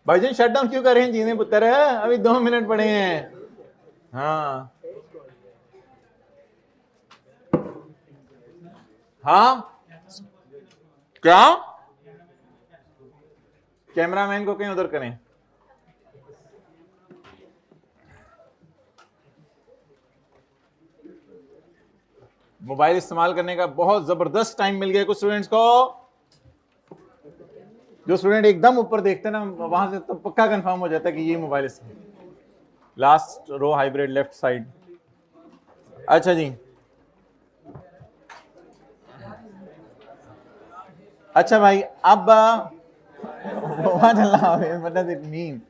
भाईजान शट डाउन क्यों कर रहे हैं जीने पुत्र, अभी 2 मिनट पड़े हैं। हाँ हाँ क्या, कैमरामैन को कहीं उधर करें। मोबाइल इस्तेमाल करने का बहुत जबरदस्त टाइम मिल गया कुछ स्टूडेंट्स को। जो स्टूडेंट एकदम ऊपर देखते हैं ना, वहां से तो पक्का कंफर्म हो जाता है कि ये mobile last row hybrid left side. अच्छा जी, अच्छा भाई, अब what does it mean?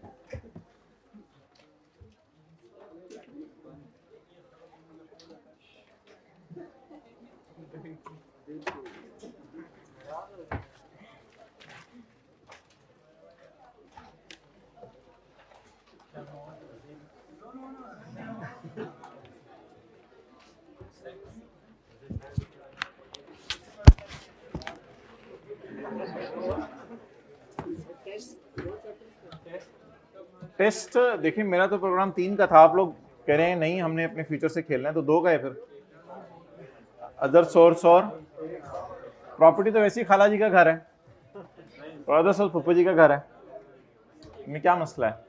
Test देखिए, मेरा तो प्रोग्राम 3 का था, आप लोग कह रहे हैं नहीं हमने अपने फ्यूचर से खेलना है, तो 2 का है फिर। अदर सोर्स और प्रॉपर्टी तो वैसे ही खाला जी का घर है और अदर सोर्स पप्पू जी का घर है, इनमें क्या मसला है?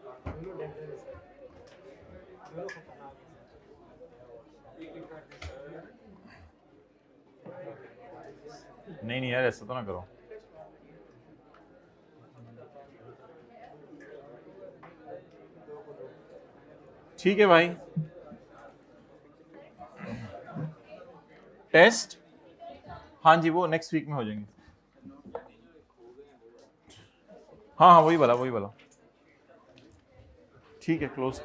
नहीं नहीं यार, ऐसा तो ना करो। ठीक है भाई, टेस्ट हाँ जी वो नेक्स्ट वीक में हो जाएंगे। हाँ हाँ वही वाला ठीक है, क्लोज।